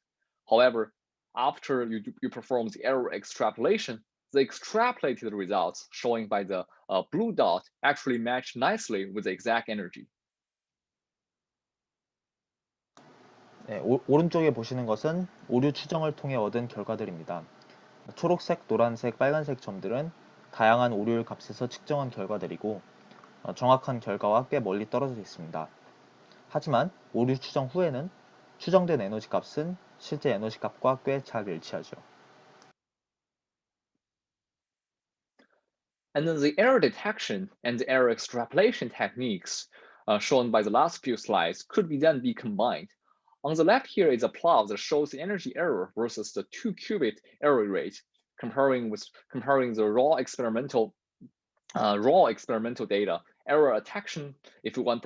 However, after you perform the error extrapolation, the extrapolated results showing by the blue dot actually match nicely with the exact energy. 네, 오른쪽에 보시는 것은 오류 추정을 통해 얻은 결과들입니다. 초록색, 노란색, 빨간색 점들은 다양한 오류율 값에서 측정한 결과들이고 정확한 결과와 꽤 멀리 떨어져 있습니다. 하지만 오류 추정 후에는 추정된 에너지 값은 실제 에너지 값과 꽤 잘 일치하죠. And then the error detection and the error extrapolation techniques shown by the last few slides could then be combined. On the left here is a plot that shows the energy error versus the 2-qubit error rate, comparing the raw experimental data, error detection if one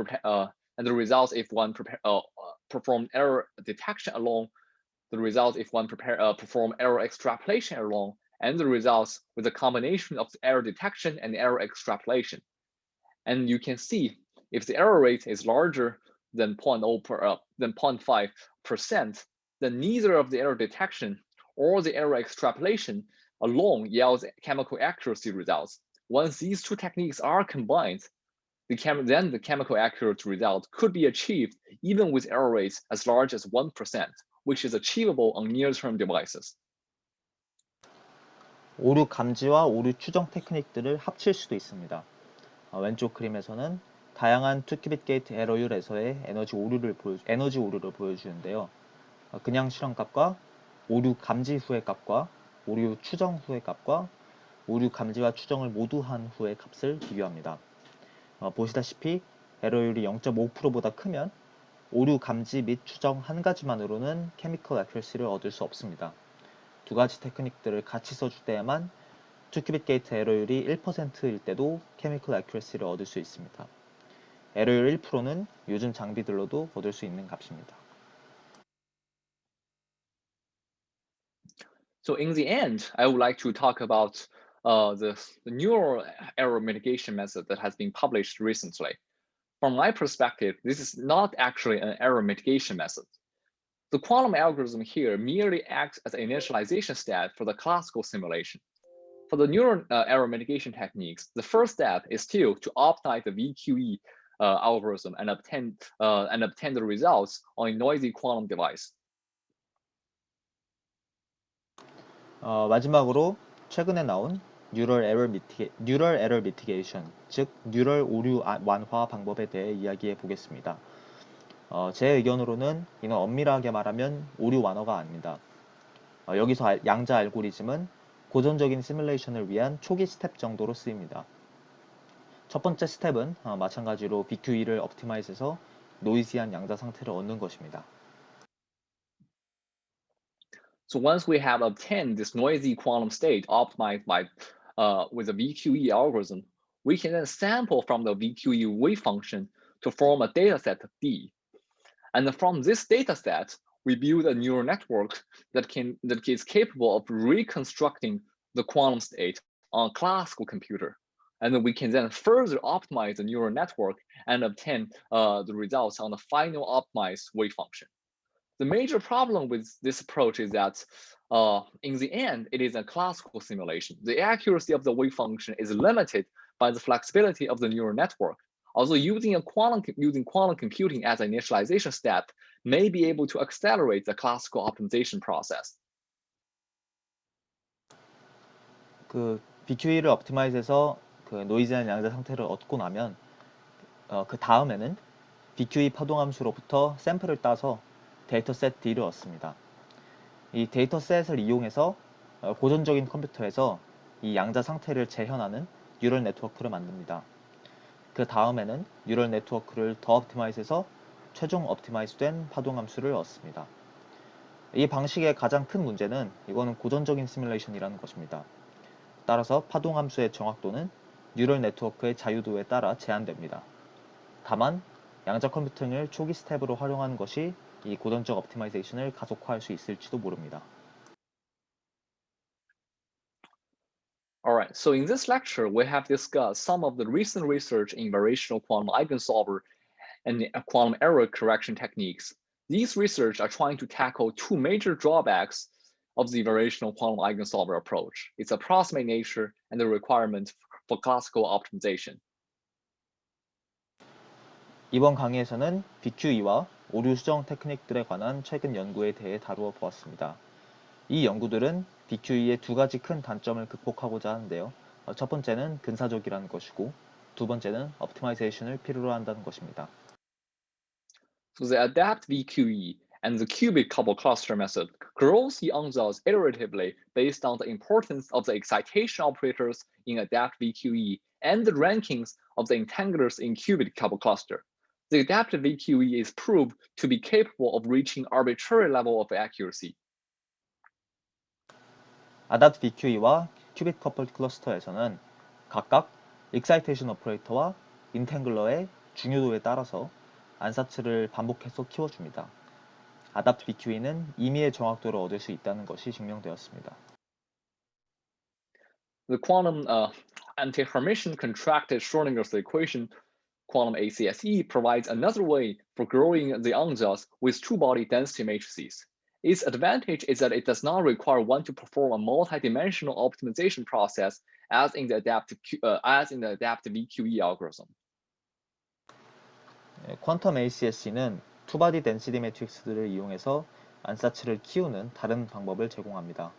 and the results if one performed error detection alone, the results if one perform error extrapolation alone, and the results with a combination of the error detection and error extrapolation. And you can see if the error rate is larger than 0.5%, then neither of the error detection or the error extrapolation alone yields chemical accuracy results. Once these two techniques are combined, then the chemical accuracy result could be achieved even with error rates as large as 1%, which is achievable on near-term devices. 오류 감지와 오류 추정 테크닉들을 합칠 수도 있습니다. 왼쪽 그림에서는 다양한 2큐빗 게이트 에러율에서의 에너지 오류를 보여주는데요. 그냥 실험값과 오류 감지 후의 값과 오류 추정 후의 값과 오류 감지와 추정을 모두 한 후의 값을 비교합니다. 보시다시피 에러율이 0.5%보다 크면 오류 감지 및 추정 한 가지만으로는 케미컬 애큐러시를 얻을 수 없습니다. 두 가지 테크닉들을 같이 써줄 때에만 2큐빗 게이트 에러율이 1%일 때도 케미컬 애큐러시를 얻을 수 있습니다. 에러율 1%는 요즘 장비들로도 얻을 수 있는 값입니다. So in the end, I would like to talk about the neural error mitigation method that has been published recently. From my perspective, this is not actually an error mitigation method. The quantum algorithm here merely acts as an initialization step for the classical simulation. For the neural error mitigation techniques, the first step is still to optimize the VQE algorithm and obtain the results on a noisy quantum device. 마지막으로 최근에 나온 뉴럴 에러 미티게이션, 즉 뉴럴 오류 완화 방법에 대해 이야기해 보겠습니다. 제 의견으로는 이는 엄밀하게 말하면 오류 완화가 아닙니다. 여기서 양자 알고리즘은 고전적인 시뮬레이션을 위한 초기 스텝 정도로 쓰입니다. 첫 번째 스텝은 마찬가지로 BQE를 옵티마이즈해서 노이즈한 양자 상태를 얻는 것입니다. So once we have obtained this noisy quantum state optimized with a VQE algorithm, we can then sample from the VQE wave function to form a dataset D. And from this dataset, we build a neural network that is capable of reconstructing the quantum state on a classical computer. And then we can then further optimize the neural network and obtain the results on the final optimized wave function. The major problem with this approach is that in the end, it is a classical simulation. The accuracy of the wave function is limited by the flexibility of the neural network. Also, using quantum computing as an initialization step may be able to accelerate the classical optimization process. 그 BQE를 옵티마이즈해서 그 노이즈한 양자 상태를 얻고 나면 그 다음에는 BQE 파동함수로부터 샘플을 따서 데이터셋 D를 얻습니다. 이 데이터셋을 이용해서 고전적인 컴퓨터에서 이 양자 상태를 재현하는 뉴럴 네트워크를 만듭니다. 그 다음에는 뉴럴 네트워크를 더 옵티마이즈해서 최종 옵티마이즈된 파동함수를 얻습니다. 이 방식의 가장 큰 문제는 이거는 고전적인 시뮬레이션이라는 것입니다. 따라서 파동함수의 정확도는 뉴럴 네트워크의 자유도에 따라 제한됩니다. 다만 양자 컴퓨팅을 초기 스텝으로 활용하는 것이 이 고전적 옵티마이제이션을 가속화할 수 있을지도 모릅니다. Alright, so in this lecture, we have discussed some of the recent research in variational quantum eigensolver and quantum error correction techniques. These research are trying to tackle two major drawbacks of the variational quantum eigensolver approach: its approximate nature and the requirement for classical optimization. 이번 강의에서는 BQE와 오류 수정 테크닉들에 관한 최근 연구에 대해 다루어 보았습니다. 이 연구들은 BQE의 두 가지 큰 단점을 극복하고자 하는데요. 첫 번째는 근사적이라는 것이고, 두 번째는 옵티마이제이션을 필요로 한다는 것입니다. So the adapt VQE and the cubic couple cluster method grows the ansatz iteratively based on the importance of the excitation operators in adapt VQE and the rankings of the entangles in cubic couple cluster. The adaptive VQE is proved to be capable of reaching arbitrary level of accuracy. 아답트 BQE와 큐빅 커플 클러스터에서는 각각 익사이테이션 오퍼레이터와 인탱글러의 중요도에 따라서 안사츠를 반복해서 키워줍니다. 아답트 BQE는 임의의 정확도를 얻을 수 있다는 것이 증명되었습니다. The quantum anti-Hermitian contracted Schrodinger's equation, quantum ACSE, provides another way for growing the ansatz with two-body density matrices. Its advantage is that it does not require one to perform a multi-dimensional optimization process as in the adaptive VQE algorithm. 퀀텀 ACSE는 투바디 덴시티 매트릭스들을 이용해서 안사츠를 키우는 다른 방법을 제공합니다.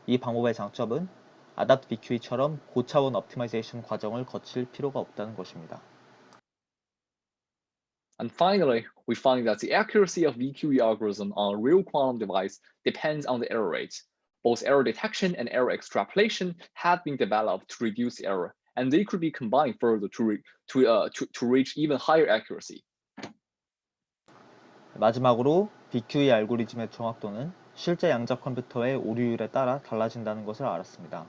이 방법의 장점은 아답트 BQE처럼 고차원 옵티마이제이션 과정을 거칠 필요가 없다는 것입니다. And finally, we find that the accuracy of VQE algorithm on a real quantum device depends on the error rate. Both error detection and error extrapolation have been developed to reduce error, and they could be combined further to reach even higher accuracy. 마지막으로 BQE 알고리즘의 정확도는 실제 양자 컴퓨터의 오류율에 따라 달라진다는 것을 알았습니다.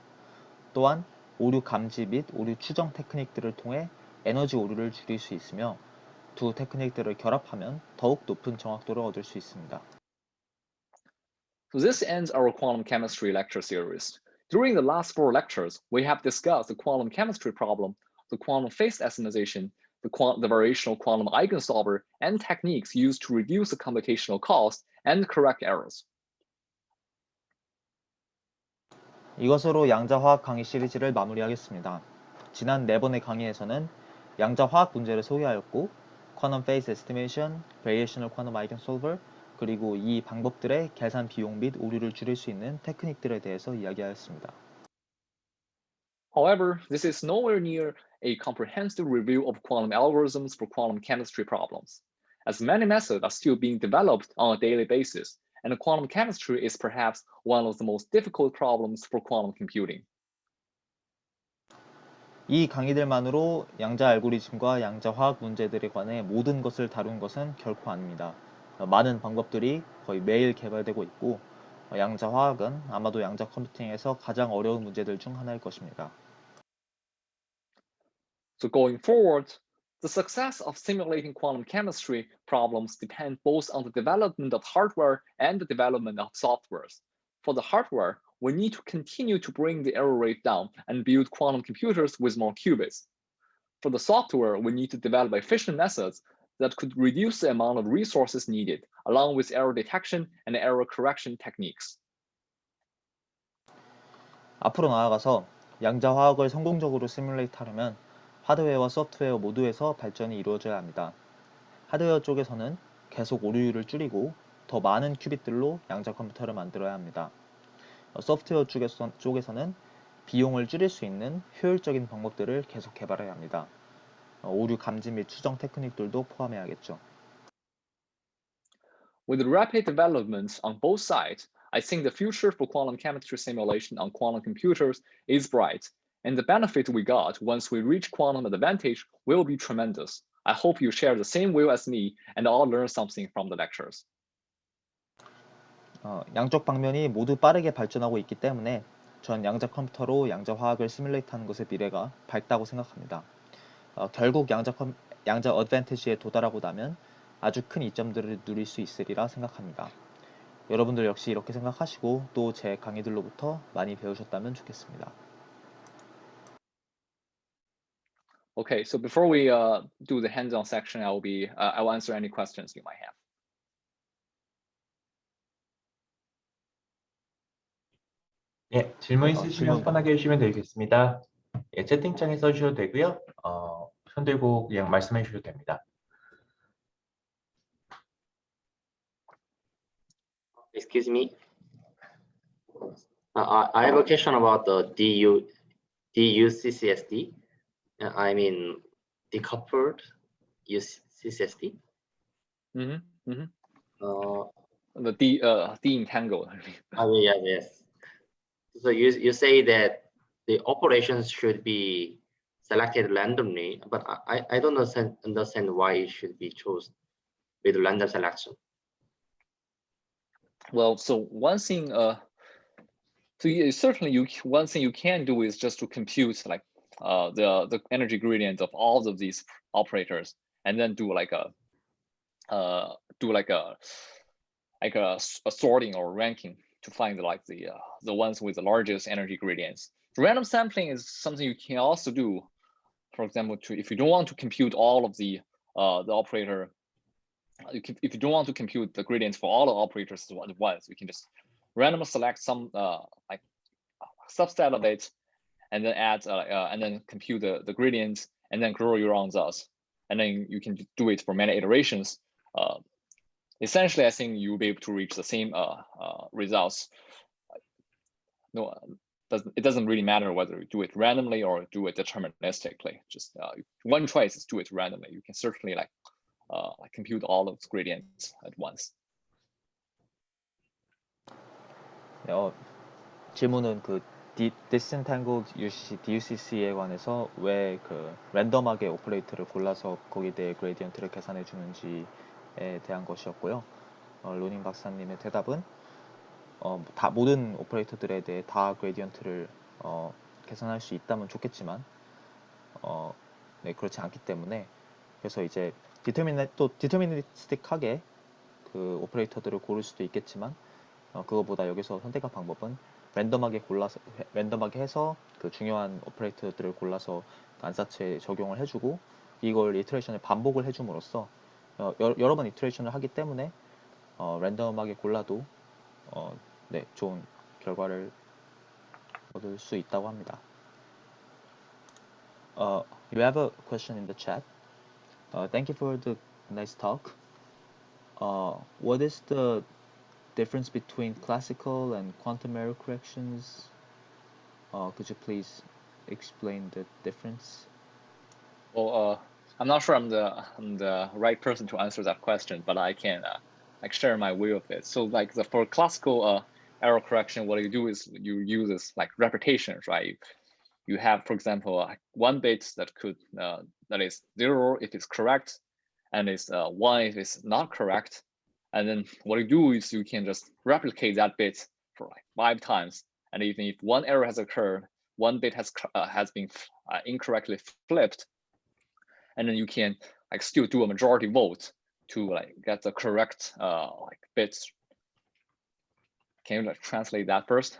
또한 오류 감지 및 오류 추정 테크닉들을 통해 에너지 오류를 줄일 수 있으며 두 테크닉들을 결합하면 더욱 높은 정확도를 얻을 수 있습니다. So this ends our quantum chemistry lecture series. During the last 4 lectures, we have discussed the quantum chemistry problem, the quantum phase estimation, the variational quantum eigensolver, and techniques used to reduce the computational cost and correct errors. 이것으로 양자화학 강의 시리즈를 마무리하겠습니다. 지난 4번의 강의에서는 양자 화학 문제를 소개하였고, quantum phase estimation, variational quantum eigensolver, 그리고 이 방법들의 계산 비용 및 오류를 줄일 수 있는 테크닉들에 대해서 이야기하였습니다. However, this is nowhere near a comprehensive review of quantum algorithms for quantum chemistry problems, as many methods are still being developed on a daily basis, and quantum chemistry is perhaps one of the most difficult problems for quantum computing. 이 강의들만으로 양자 알고리즘과 양자 화학 문제들에 관해 모든 것을 다룬 것은 결코 아닙니다. 많은 방법들이 거의 매일 개발되고 있고, 양자 화학은 아마도 양자 컴퓨팅에서 가장 어려운 문제들 중 하나일 것입니다. So going forward, the success of simulating quantum chemistry problems depend both on the development of hardware and the development of softwares. For the hardware, we need to continue to bring the error rate down and build quantum computers with more qubits. For the software, we need to develop efficient methods that could reduce the amount of resources needed, along with error detection and error correction techniques. 앞으로 나아가서 양자 화학을 성공적으로 시뮬레이트 하려면 하드웨어와 소프트웨어 모두에서 발전이 이루어져야 합니다. 하드웨어 쪽에서는 계속 오류율을 줄이고 더 많은 큐빗들로 양자 컴퓨터를 만들어야 합니다. 소프트웨어 쪽에서는 비용을 줄일 수 있는 효율적인 방법들을 계속 개발해야 합니다. 오류 감지 및 추정 테크닉들도 포함해야겠죠. With rapid developments on both sides, I think the future for quantum chemistry simulation on quantum computers is bright, and the benefit we got once we reach quantum advantage will be tremendous. I hope you share the same view as me and all learn something from the lectures. 양쪽 방면이 모두 빠르게 발전하고 있기 때문에 전 양자 컴퓨터로 양자 화학을 시뮬레이트하는 것의 미래가 밝다고 생각합니다. 결국 양자 어드밴티지에 도달하고 나면 아주 큰 이점들을 누릴 수 있으리라 생각합니다. 여러분들 역시 이렇게 생각하시고 또 제 강의들로부터 많이 배우셨다면 좋겠습니다. Okay, so before we do the hands-on section, I will answer any questions you might have. 예, 질문 네, 있으시면 질문. 편하게 해주시면 되겠습니다. 예, 채팅창에 써주셔도 되고요. 손 들고 그냥 말씀해 주셔도 됩니다. Excuse me. I have a question about the DUCCSD. I mean, decoupled UCCSD. The de-entangled. Yes. So you say that the operations should be selected randomly, but I don't understand why it should be chosen with random selection. Well, so one thing one thing you can do is just to compute like the energy gradient of all of these operators, and then do like a sorting or ranking to find like the ones with the largest energy gradients. Random sampling is something you can also do. For example, if you don't want to compute all of the operator, if you don't want to compute the gradients for all the operators at once, you can just randomly select some like subset of it, and then add and then compute the gradients, and then grow your own thus, and then you can do it for many iterations. Essentially, I think you will be able to reach the same results. No, it doesn't really matter whether you do it randomly or do it deterministically. Just one choice is do it randomly. You can certainly like compute all those gradients at once. 질문은 그 disentangled DUCC에 관해서 왜 그 랜덤하게 오퍼레이터를 골라서 거기에 대해 그레디언트를 계산해 주는지에 대한 것이었고요. 로닝 박사님의 대답은 다 모든 오퍼레이터들에 대해 다 그레디언트를 계산할 수 있다면 좋겠지만 네, 그렇지 않기 때문에, 그래서 이제 디터미니스틱하게 그 오퍼레이터들을 고를 수도 있겠지만 그거보다 여기서 선택한 방법은 랜덤하게 해서 그 중요한 오퍼레이터들을 골라서 안사체에 적용을 해주고 이걸 이터레이션을 반복을 해줌으로써 여러 번 이터레이션을 하기 때문에 랜덤하게 골라도 네, 좋은 결과를 얻을 수 있다고 합니다. You have a question in the chat. Thank you for the nice talk. What is the difference between classical and quantum error corrections? Could you please explain the difference? Well, I'm not sure I'm the right person to answer that question, but I can like share my view of it. So like for classical error correction, what you do is you use this like repetitions, right? You have, for example, one bit that could that is 0 if it's correct, and it's 1 if it's not correct. And then what you do is you can just replicate that bit for like 5 times. And even if one error has occurred, one bit has been incorrectly flipped, and then you can like still do a majority vote to like get the correct like bits. Can you like translate that first?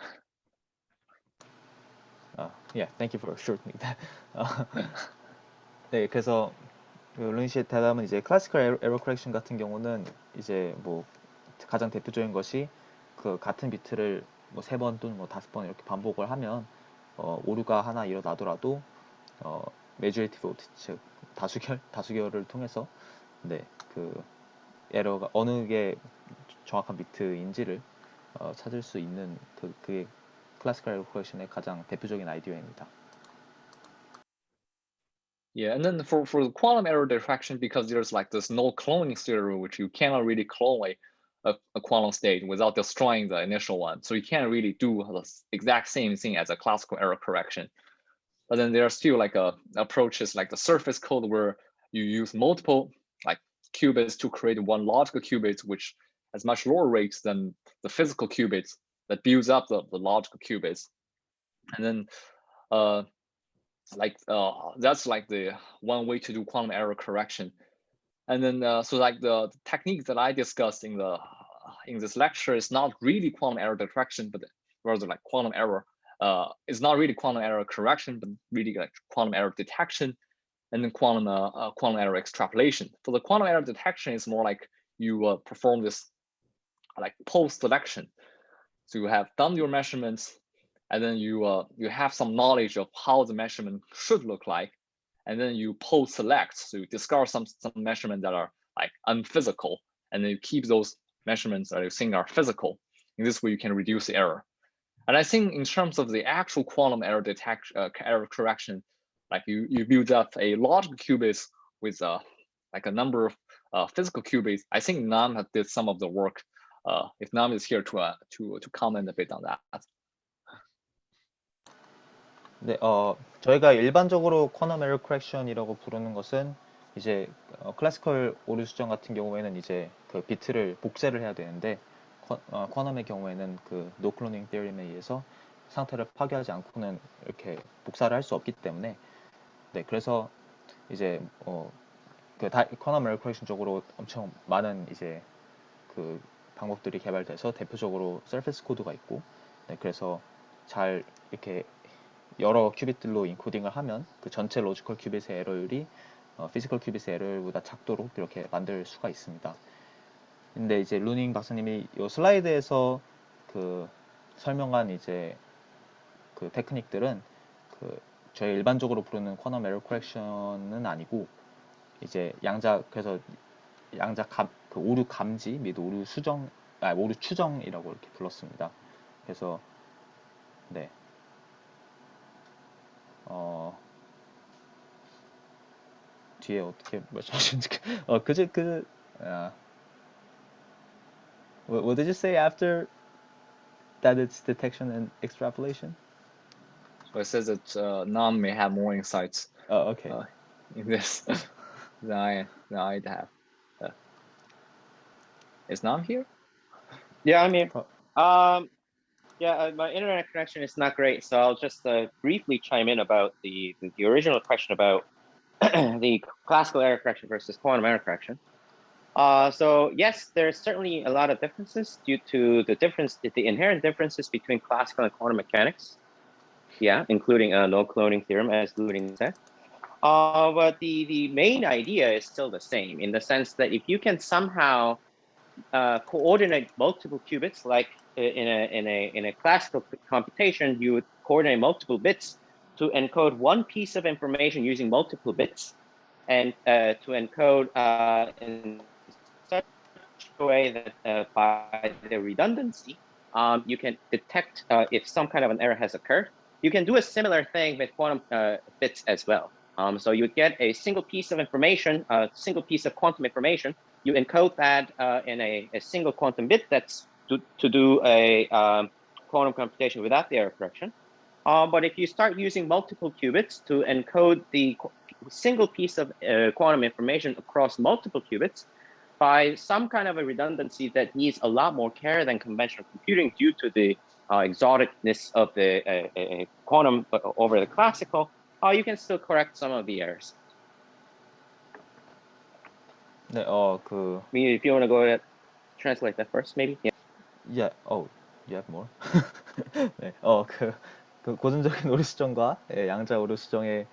Yeah, thank you for shortening that. 네, 그래서 루니 씨의 대답은 이제 클래시컬 에러 커렉션 같은 경우는 이제 뭐 가장 대표적인 것이 그 같은 비트를 뭐 3번 또는 뭐 5번 이렇게 반복을 하면 오류가 하나 일어나더라도 메조리티 보트 즉 다수결을 통해서 네, 그 에러가 어느 게 정확한 비트인지를 찾을 수 있는 그게 클래시컬 에러 커렉션의 가장 대표적인 아이디어입니다. Yeah, and then for the quantum error diffraction, because there's like this no cloning theory, which you cannot really clone a quantum state without destroying the initial one. So you can't really do the exact same thing as a classical error correction. But then there are still like approaches like the surface code where you use multiple like qubits to create one logical qubit, which has much lower rates than the physical qubits that builds up the logical qubits. And then that's like the one way to do quantum error correction. And then so like the technique that I discussed in this lecture is not really quantum error correction, but rather like quantum error. It's not really quantum error correction, but really like quantum error detection, and then quantum error extrapolation. For the quantum error detection, it's more like you perform this like post selection. So you have done your measurements, and then you have some knowledge of how the measurement should look like, and then you post select. So you discard some measurements that are like unphysical, and then you keep those measurements that you think are physical. In this way, you can reduce the error. And I think in terms of the actual quantum error detection, error correction, like you build up a logical qubits with like a number of physical qubits. I think Nam did some of the work. If Nam is here to comment a bit on that. 네, 저희가 일반적으로 쿼넌 에러 커렉션이라고 부르는 것은 이제 클래시컬 오류 수정 같은 경우에는 이제 그 비트를 복제를 해야 되는데 쿼넌의 경우에는 그 노 클로닝 테오리에 의해서 상태를 파괴하지 않고는 이렇게 복사를 할 수 없기 때문에 네, 그래서 이제 그 쿼넌 에러 커렉션 쪽으로 엄청 많은 이제 그 방법들이 개발돼서 대표적으로 서페이스 코드가 있고 네, 그래서 잘 이렇게 여러 큐빗들로 인코딩을 하면 그 전체 로지컬 큐빗의 에러율이 피지컬 큐빗의 에러율보다 작도록 이렇게 만들 수가 있습니다. 근데 이제 루닝 박사님이 이 슬라이드에서 그 설명한 이제 그 테크닉들은 그 저희 일반적으로 부르는 쿼넌 에러 커렉션은 아니고 이제 그래서 그 오류 감지 및 오류 추정이라고 이렇게 불렀습니다. 그래서 네. 뒤에 어떻게 말씀하시는지 what did you say after that it's detection and extrapolation? So it says that Nam may have more insights Okay. in this than I have. Is Nam here? Yeah, I'm here. Yeah, my internet connection is not great, so I'll just briefly chime in about the original question about the classical error correction versus quantum error correction. So yes, there's certainly a lot of differences due to the inherent differences between classical and quantum mechanics. Yeah, including no cloning theorem, as Luding said. But the main idea is still the same in the sense that if you can somehow coordinate multiple qubits, like in a classical computation, you would coordinate multiple bits to encode one piece of information using multiple bits, and to encode in such a way that by the redundancy, you can detect if some kind of an error has occurred. You can do a similar thing with quantum bits as well. So you would get a single piece of information, a single piece of quantum information. You encode that in a single quantum bit that's to do a quantum computation without the error correction. But if you start using multiple qubits to encode the single piece of quantum information across multiple qubits, by some kind of a redundancy that needs a lot more care than conventional computing due to the exoticness of the quantum over the classical, you can still correct some of the errors. 네, If you want to go ahead, translate that first, maybe. Yeah. Yeah, oh, you have more? 네, 그 고전적인 오류 수정과 양자 오류 수정의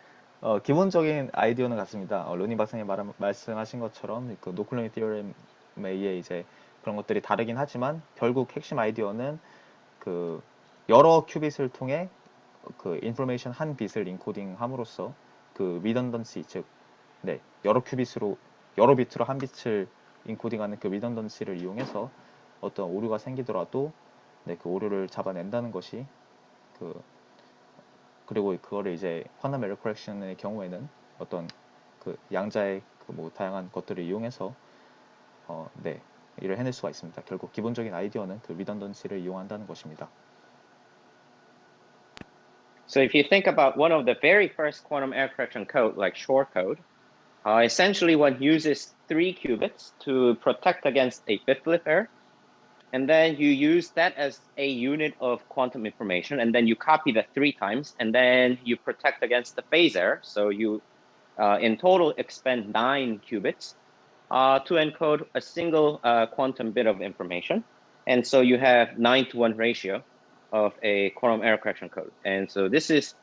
기본적인 아이디어는 같습니다. 루니 박사님 말씀하신 것처럼 그 노콜로니 티어렘에 의해 이제 그런 것들이 다르긴 하지만 결국 핵심 아이디어는 그 여러 큐빗을 통해 그 인포메이션 한 빗을 인코딩함으로써 그 리던던시 즉 네, 여러 큐빗으로 여러 비트로 한 빗을 인코딩하는 그 리던던시를 이용해서 어떤 오류가 생기더라도 네, 그 오류를 잡아낸다는 것이 그리고 그거를 이제 쿼넌 에러 커렉션의 경우에는 어떤 그 양자의 그 뭐 다양한 것들을 이용해서 네, 일을 해낼 수가 있습니다. 결국 기본적인 아이디어는 그 리던던시를 이용한다는 것입니다. So if you think about one of the very first quantum error correction code, like Shor code, essentially one uses 3 qubits to protect against a bit flip error. And then you use that as a unit of quantum information, and then you copy that 3 times, and then you protect against the phase error. So you, in total, expend 9 qubits to encode a single quantum bit of information. And so you have 9-to-1 ratio of a quantum error correction code. And so this is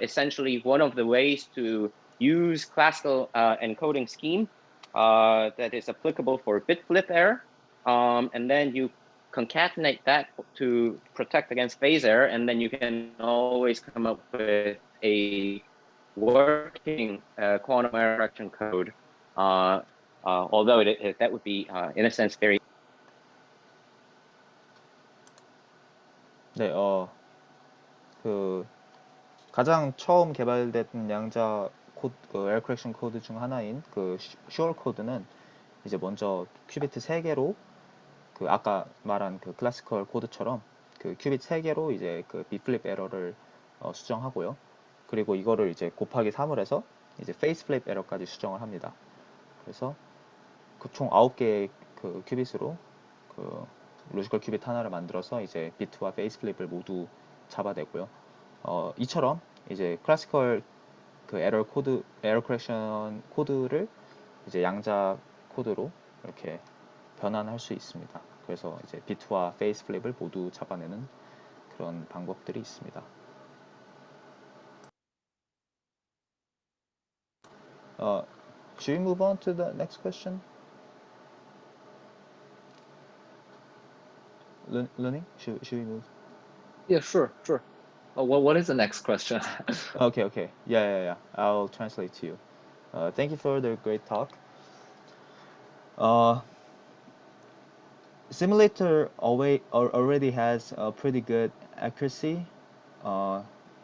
essentially one of the ways to use classical encoding scheme that is applicable for bit flip error. And then you concatenate that to protect against phase error, and then you can always come up with a working quantum error correction code. Although that would be, in a sense, very. 네, 그 가장 처음 개발된 양자 코드, 그 에러 커렉션 코드 중 하나인 그 슈어 코드는 이제 먼저 큐비트 3개로 그 아까 말한 그 클래시컬 코드처럼 그 큐빗 3개로 이제 그 빗플립 에러를 수정하고요. 그리고 이거를 이제 곱하기 3을 해서 이제 페이스 플립 에러까지 수정을 합니다. 그래서 그 총 9개의 그 큐빗으로 그 로지컬 큐빗 하나를 만들어서 이제 비트와 페이스 플립을 모두 잡아내고요. 이처럼 이제 클래시컬 그 에러 커렉션 코드를 이제 양자 코드로 이렇게 변환할 수 있습니다. 그래서 이제 비트와 페이스 플립을 모두 잡아내는 그런 방법들이 있습니다. Should we move on to the next question? Learning? Should we move? Yeah, sure. What is the next question? Okay. Yeah. I'll translate to you. Thank you for the great talk. Simulator already has a pretty good accuracy.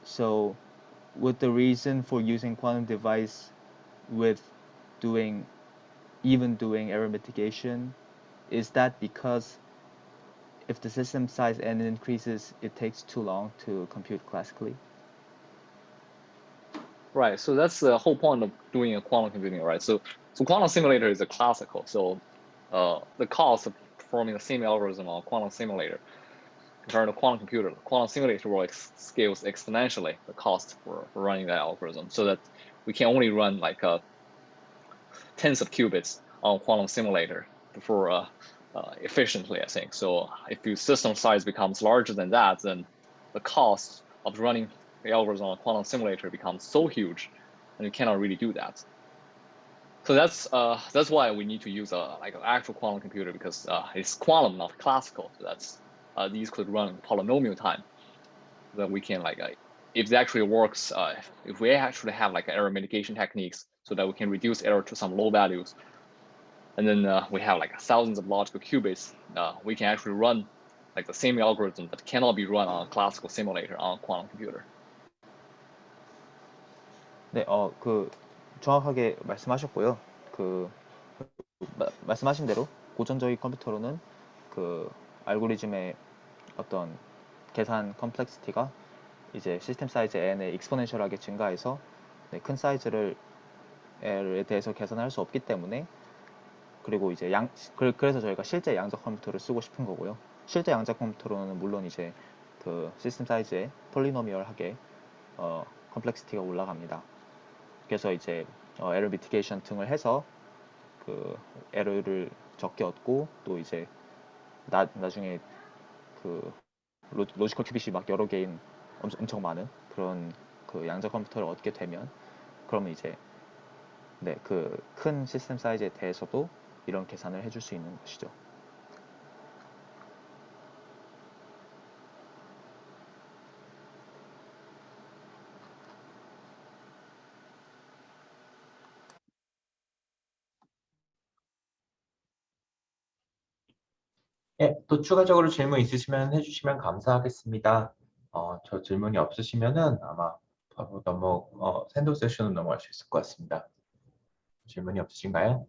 So with the reason for using quantum device with doing error mitigation, is that because if the system size n increases, it takes too long to compute classically? Right. So that's the whole point of doing a quantum computing, right? So quantum simulator is a classical. So the cost of performing the same algorithm on a quantum simulator compared to quantum computer, the quantum simulator will scales exponentially the cost for running that algorithm, so that we can only run like tens of qubits on quantum simulator for efficiently, I think. So if your system size becomes larger than that, then the cost of running the algorithm on a quantum simulator becomes so huge, and you cannot really do that. So that's why we need to use like an actual quantum computer, because it's quantum, not classical. So that's these could run polynomial time, that we can like if it actually works, if we actually have like error mitigation techniques so that we can reduce error to some low values, and then we have like thousands of logical qubits, we can actually run like the same algorithm that cannot be run on a classical simulator on a quantum computer. 네, 그 정확하게 말씀하셨고요. 말씀하신 대로 고전적인 컴퓨터로는 그 알고리즘의 어떤 계산 컴플렉시티가 이제 시스템 사이즈 n의 익스포넨셜하게 증가해서 네, 큰 사이즈를 에 대해서 계산할 수 없기 때문에, 그리고 이제 그래서 저희가 실제 양자 컴퓨터를 쓰고 싶은 거고요. 실제 양자 컴퓨터로는 물론 이제 그 시스템 사이즈에 폴리노미얼하게 컴플렉시티가 올라갑니다. 그래서 이제 에러 미티게이션 등을 해서 그 에러를 적게 얻고, 또 이제 나중에 그 로지컬 큐빗이 막 여러 개인 엄청 많은 그런 그 양자 컴퓨터를 얻게 되면, 그러면 이제 네, 그 큰 시스템 사이즈에 대해서도 이런 계산을 해줄 수 있는 것이죠. 예, 또 추가적으로 질문 있으시면 해주시면 감사하겠습니다. 저 질문이 없으시면은 아마 바로 샌드 세션으로 넘어갈 수 있을 것 같습니다. 질문이 없으신가요?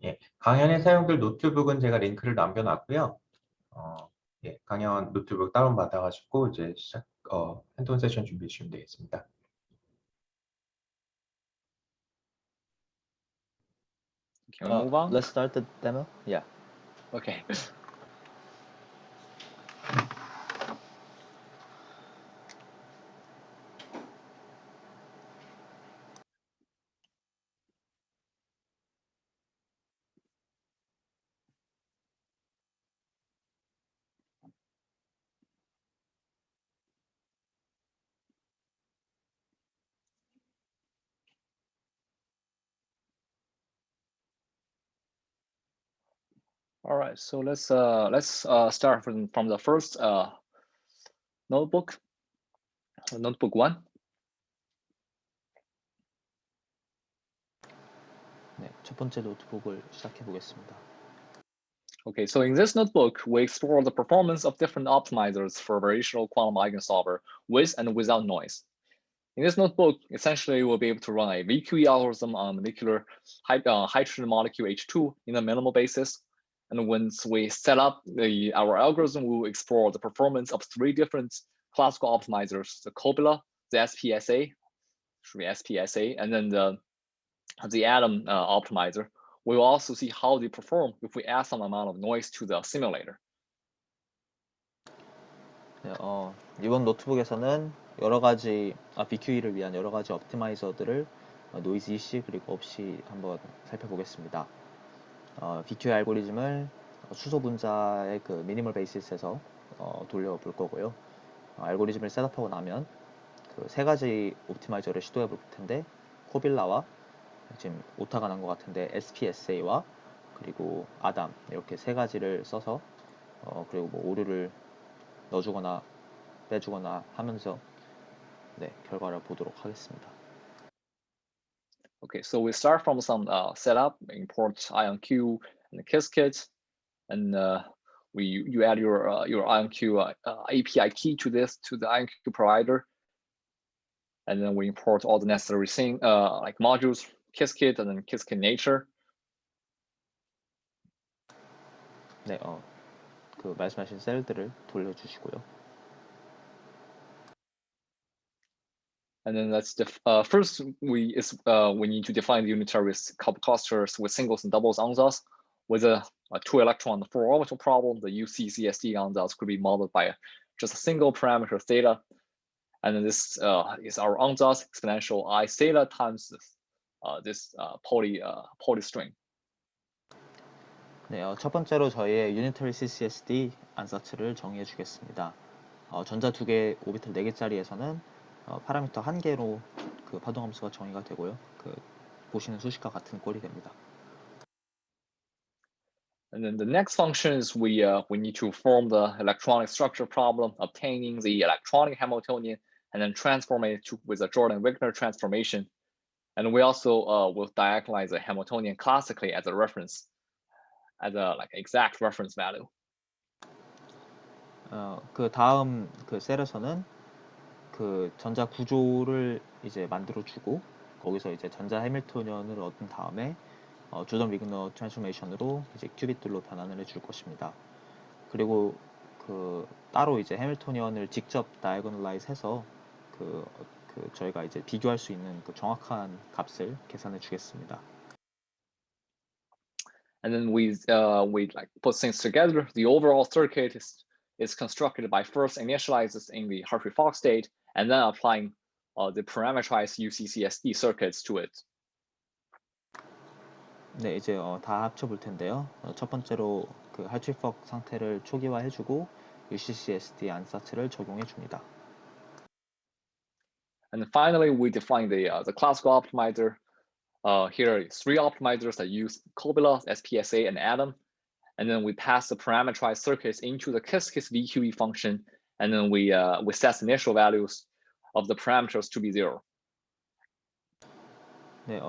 예, 강연에 사용될 노트북은 제가 링크를 남겨놨고요. 예, 강연 노트북 다운받아가지고 이제 핸드온 세션 준비해 주시면 되겠습니다. Can we move on? Let's start the demo. Yeah. Okay. All right, so let's start from the first notebook one. 네, 첫 번째 노트북을 시작해 보겠습니다. Okay, so in this notebook, we explore the performance of different optimizers for variational quantum eigensolver with and without noise. In this notebook, essentially, we'll be able to run a VQE algorithm on molecular hydrogen molecule H2 in a minimal basis. And once we set up our algorithm, we will explore the performance of 3 different classical optimizers: the Copula, the SPSA, and then the Atom optimizer. We will also see how they perform if we add some amount of noise to the simulator. 네, 이번 노트북에서는 여러 가지 BQE를 위한 여러 가지 옵티마이저들을 노이즈 이시 그리고 없이 한번 살펴보겠습니다. BQE 알고리즘을 수소 분자의 그 미니멀 베이시스에서 돌려볼 거고요. 알고리즘을 셋업하고 나면 그 3가지 옵티마이저를 시도해 볼 텐데, 코빌라와 지금 오타가 난 것 같은데 SPSA와 그리고 아담, 이렇게 3가지를 써서 그리고 뭐 오류를 넣어주거나 빼주거나 하면서 네, 결과를 보도록 하겠습니다. Okay, so we start from some setup, import IonQ and the Qiskit, and you add your IonQ API key to the IonQ provider, and then we import all the necessary things like modules, Qiskit, and then Qiskit nature. 네, 그 말씀하신 셀들을 돌려주시고요. And then that's first we need to define the unitary clusters with singles and doubles ansatz. With a 2-electron 4-orbital problem, the UC-CSD ansatz could be modeled by just a single parameter theta. And then this is our ansatz exponential I theta times this poly string. 네, 첫 번째로 저희의 Unitary CCSD 안사츠를 정의해 주겠습니다. 전자 2개, 오비탈 4개짜리에서는 파라미터 1개로 그 파동함수가 정의가 되고요. 그 보시는 수식과 같은 꼴이 됩니다. And then the next function is we need to form the electronic structure problem, obtaining the electronic Hamiltonian, and then transform it with a Jordan-Wigner transformation. And we also will diagonalize the Hamiltonian classically as a reference, as a like exact reference value. 그 다음 그 셀에서는 그 전자 구조를 이제 만들어 주고 거기서 이제 전자 해밀토니언을 얻은 다음에 조던 위그너 트랜스포메이션으로 이제 큐빗들로 변환을 해줄 것입니다. 그리고 그 따로 이제 해밀토니언을 직접 다이아고널라이즈 해서 그 저희가 이제 비교할 수 있는 그 정확한 값을 계산해 주겠습니다. And then we like put things together. The overall circuit is constructed by first initializes in the Hartree-Fock state and then applying the parameterized UCCSD circuits to it. 네, 이제 다 합쳐 볼 텐데요. 첫 번째로 그 하트리-퍽 상태를 초기화해주고 UCCSD 안사츠를 적용해 줍니다. And finally, we define the classical optimizer. Here are three optimizers that use Kobila, SPSA, and Atom. And then we pass the parameterized circuits into the Kiskis VQE function, and then we set the initial values of the parameters to be 0. 네,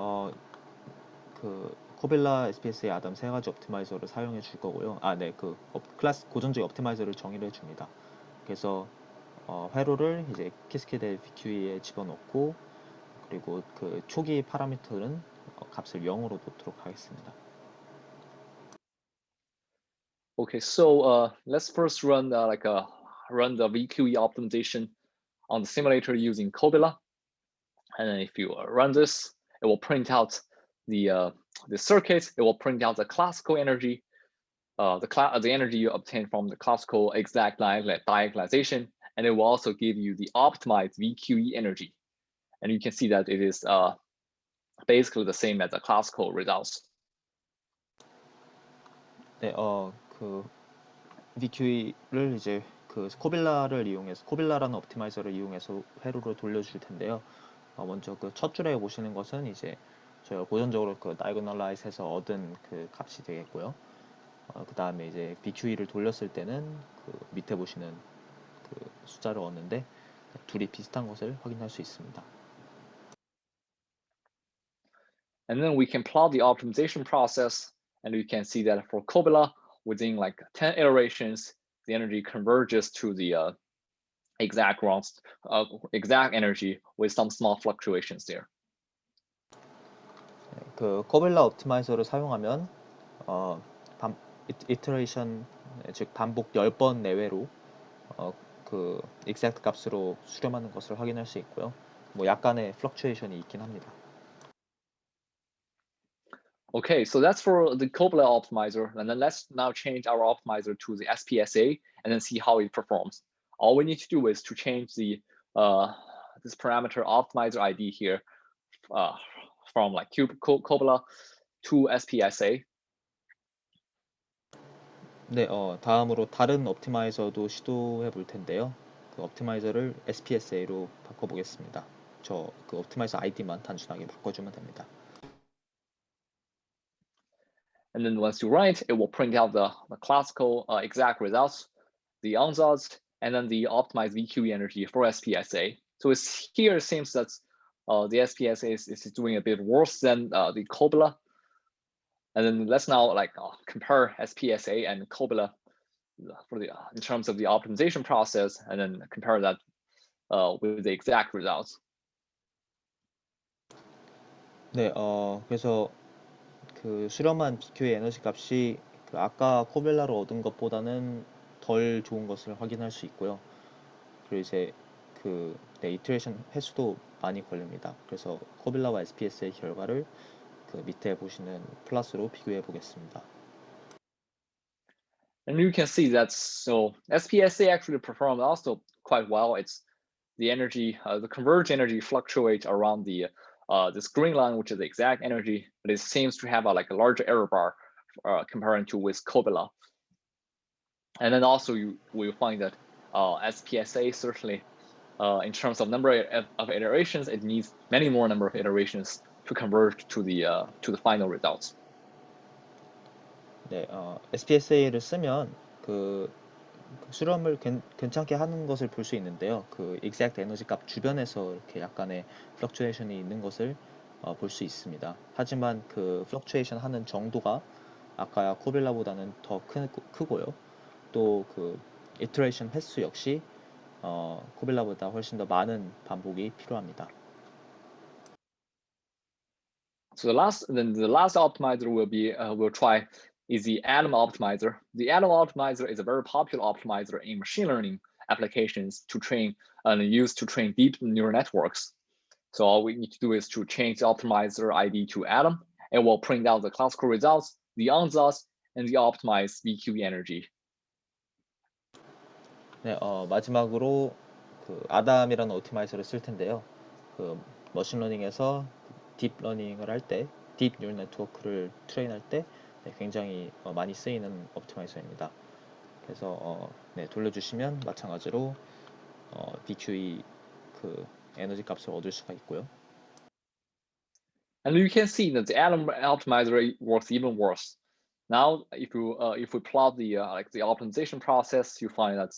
그 코빌라, SPSA, 아담 세 가지 옵티마이저를 사용해 줄 거고요. 네, 그 클래스 고전적 옵티마이저를 정의를 해줍니다. 그래서 회로를 이제 키스케드 VQE에 집어넣고 그리고 그 초기 파라미터는 값을 0으로 놓도록 하겠습니다. Okay, so let's first run run the VQE optimization on the simulator using Kobila, and then if you run this, it will print out the circuit. It will print out the classical energy, the energy you obtain from the classical exact diagonalization, and it will also give you the optimized VQE energy. And you can see that it is basically the same as the classical results. 네, 그 VQE를 이제 그 코빌라를 이용해서 코빌라라는 옵티마이저를 이용해서 회로를 돌려줄 텐데요. 먼저 그 첫 줄에 보시는 것은 이제 저희가 고전적으로 그 다이고널라이즈해서 얻은 그 값이 되겠고요. 그 다음에 이제 VQE를 돌렸을 때는 그 밑에 보시는 그 숫자를 얻는데 둘이 비슷한 것을 확인할 수 있습니다. And then we can plot the optimization process, and you can see that for Kobila, within like 10 iterations, the energy converges to the exact energy with some small fluctuations there. 그 코빌라 옵티마이저를 사용하면 이터레이션 즉 반복 10번 내외로 그 exact 값으로 수렴하는 것을 확인할 수 있고요. 뭐 약간의 플럭추에이션이 있긴 합니다. Okay, so that's for the Kobila optimizer, and then let's now change our optimizer to the SPSA and then see how it performs. All we need to do is to change the this parameter optimizer ID here from like Kobila to SPSA. 네, 다음으로 다른 옵티마이저도 시도해 볼 텐데요. 그 옵티마이저를 SPSA로 바꿔 보겠습니다. 저 그 옵티마이저 아이디만 단순하게 바꿔주면 됩니다. And then once you run it, it will print out the classical exact results, the ansatz, and then the optimized VQE energy for SPSA. So it's here it seems that the SPSA is doing a bit worse than the Kobila. And then let's now like compare SPSA and Kobila for in terms of the optimization process, and then compare that with the exact results. 네, 그래서 그 수렴한 BQ의 에너지 값이 그 아까 코빌라로 얻은 것보다는 덜 좋은 것을 확인할 수 있고요. 그리고 이제 그 이터레이션 횟수도 많이 걸립니다. 그래서 코빌라와 SPS의 결과를 그 밑에 보시는 플러스로 비교해 보겠습니다. And you can see that so SPSA actually performed also quite well. It's the energy, the converged energy fluctuates around the this green line, which is the exact energy, but it seems to have a larger error bar comparing to with Kobila. And then also you will find that SPSA certainly, in terms of number of iterations, it needs many more number of iterations to converge to the final results. 네, SPSA를 쓰면 그 수렴을 괜찮게 하는 것을 볼 수 있는데요. 그 exact 에너지 값 주변에서 이렇게 약간의 플럭추에이션이 있는 것을 볼 수 있습니다. 하지만 그 플럭추에이션 하는 정도가 아까 코빌라보다는 더 크고요. 또 그 이터레이션 횟수 역시 코빌라보다 훨씬 더 많은 반복이 필요합니다. So the last optimizer we'll try is the Atom optimizer. The Atom optimizer is a very popular optimizer in machine learning applications to train and used to train deep neural networks. So all we need to do is to change the optimizer ID to Atom. It will print out the classical results, the ansatz, and the optimized VQE energy. 네, 마지막으로 그 아담이라는 오티마이저를 쓸 텐데요. 그 머신러닝에서 딥 러닝을 할 때, 딥 뉴럴 네트워크를 트레인할 때 굉장히 많이 쓰이는 옵티마이저입니다. 그래서 네, 돌려주시면 마찬가지로 BQE 그 에너지 값을 얻을 수가 있고요. And you can see that the Atom optimizer works even worse. Now, if we plot the the optimization process, you find that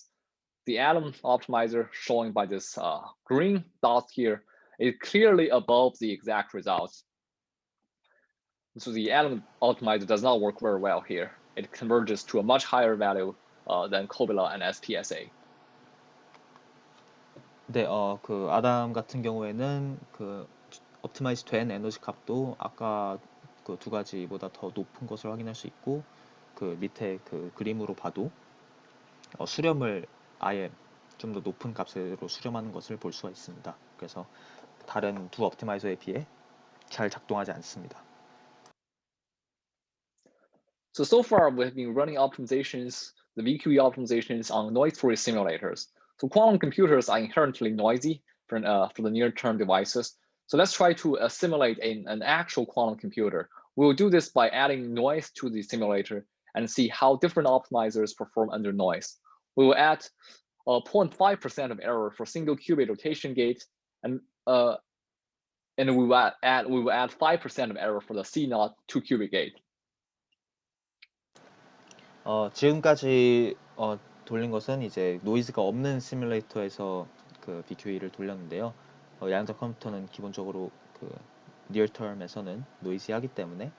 the Atom optimizer showing by this green dot here is clearly above the exact results. So the Atom optimizer does not work very well here. It converges to a much higher value than Cobila and SPSA. 네, 그 아담 같은 경우에는 그 옵티마이즈 된 에너지 값도 아까 그 두 가지보다 더 높은 것을 확인할 수 있고, 그 밑에 그 그림으로 봐도 수렴을 아예 좀 더 높은 값으로 수렴하는 것을 볼 수가 있습니다. 그래서 다른 두 옵티마이저에 비해 잘 작동하지 않습니다. So far we've been running optimizations, the VQE optimizations on noise-free simulators. So quantum computers are inherently noisy for the near-term devices. So let's try to simulate an actual quantum computer. We'll do this by adding noise to the simulator and see how different optimizers perform under noise. We will add 0.5% of error for single qubit rotation gate, and we will add 5% of error for the C0 2 qubit gate. 지금까지 돌린 것은 이제 노이즈가 없는 시뮬레이터에서 그 BQE를 돌렸는데요. 양자 컴퓨터는 기본적으로 그 near term에서는 노이즈하기 때문에,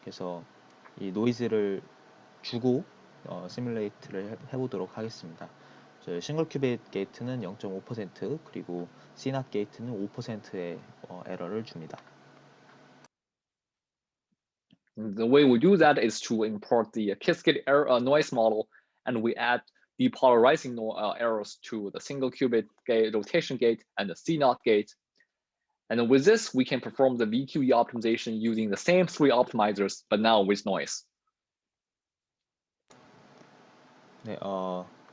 그래서 이 노이즈를 주고 시뮬레이트를 해보도록 하겠습니다. 싱글 큐빗 게이트는 0.5% 그리고 CNOT 게이트는 5%의 에러를 줍니다. The way we do that is to import the Qiskit noise model, and we add depolarizing errors to the single qubit gate, rotation gate, and the CNOT gate. And with this, we can perform the VQE optimization using the same three optimizers, but now with noise. 네,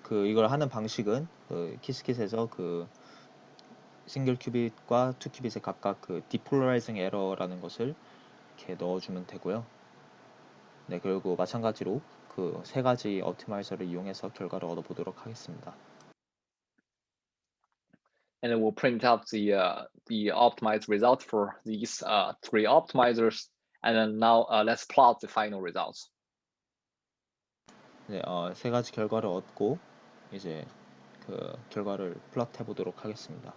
그 이걸 하는 방식은 그 키스킷에서 그 싱글 큐빗과 투 큐빗에 각각 그 디폴라라이징 에러라는 것을 이렇게 넣어주면 되고요. 네, 그리고 마찬가지로 그 세 가지 옵티마이저를 이용해서 결과를 얻어보도록 하겠습니다. And it will print out the optimized result for these three optimizers. And then now let's plot the final results. 네, 세 가지 결과를 얻고 이제 그 결과를 플롯해 보도록 하겠습니다.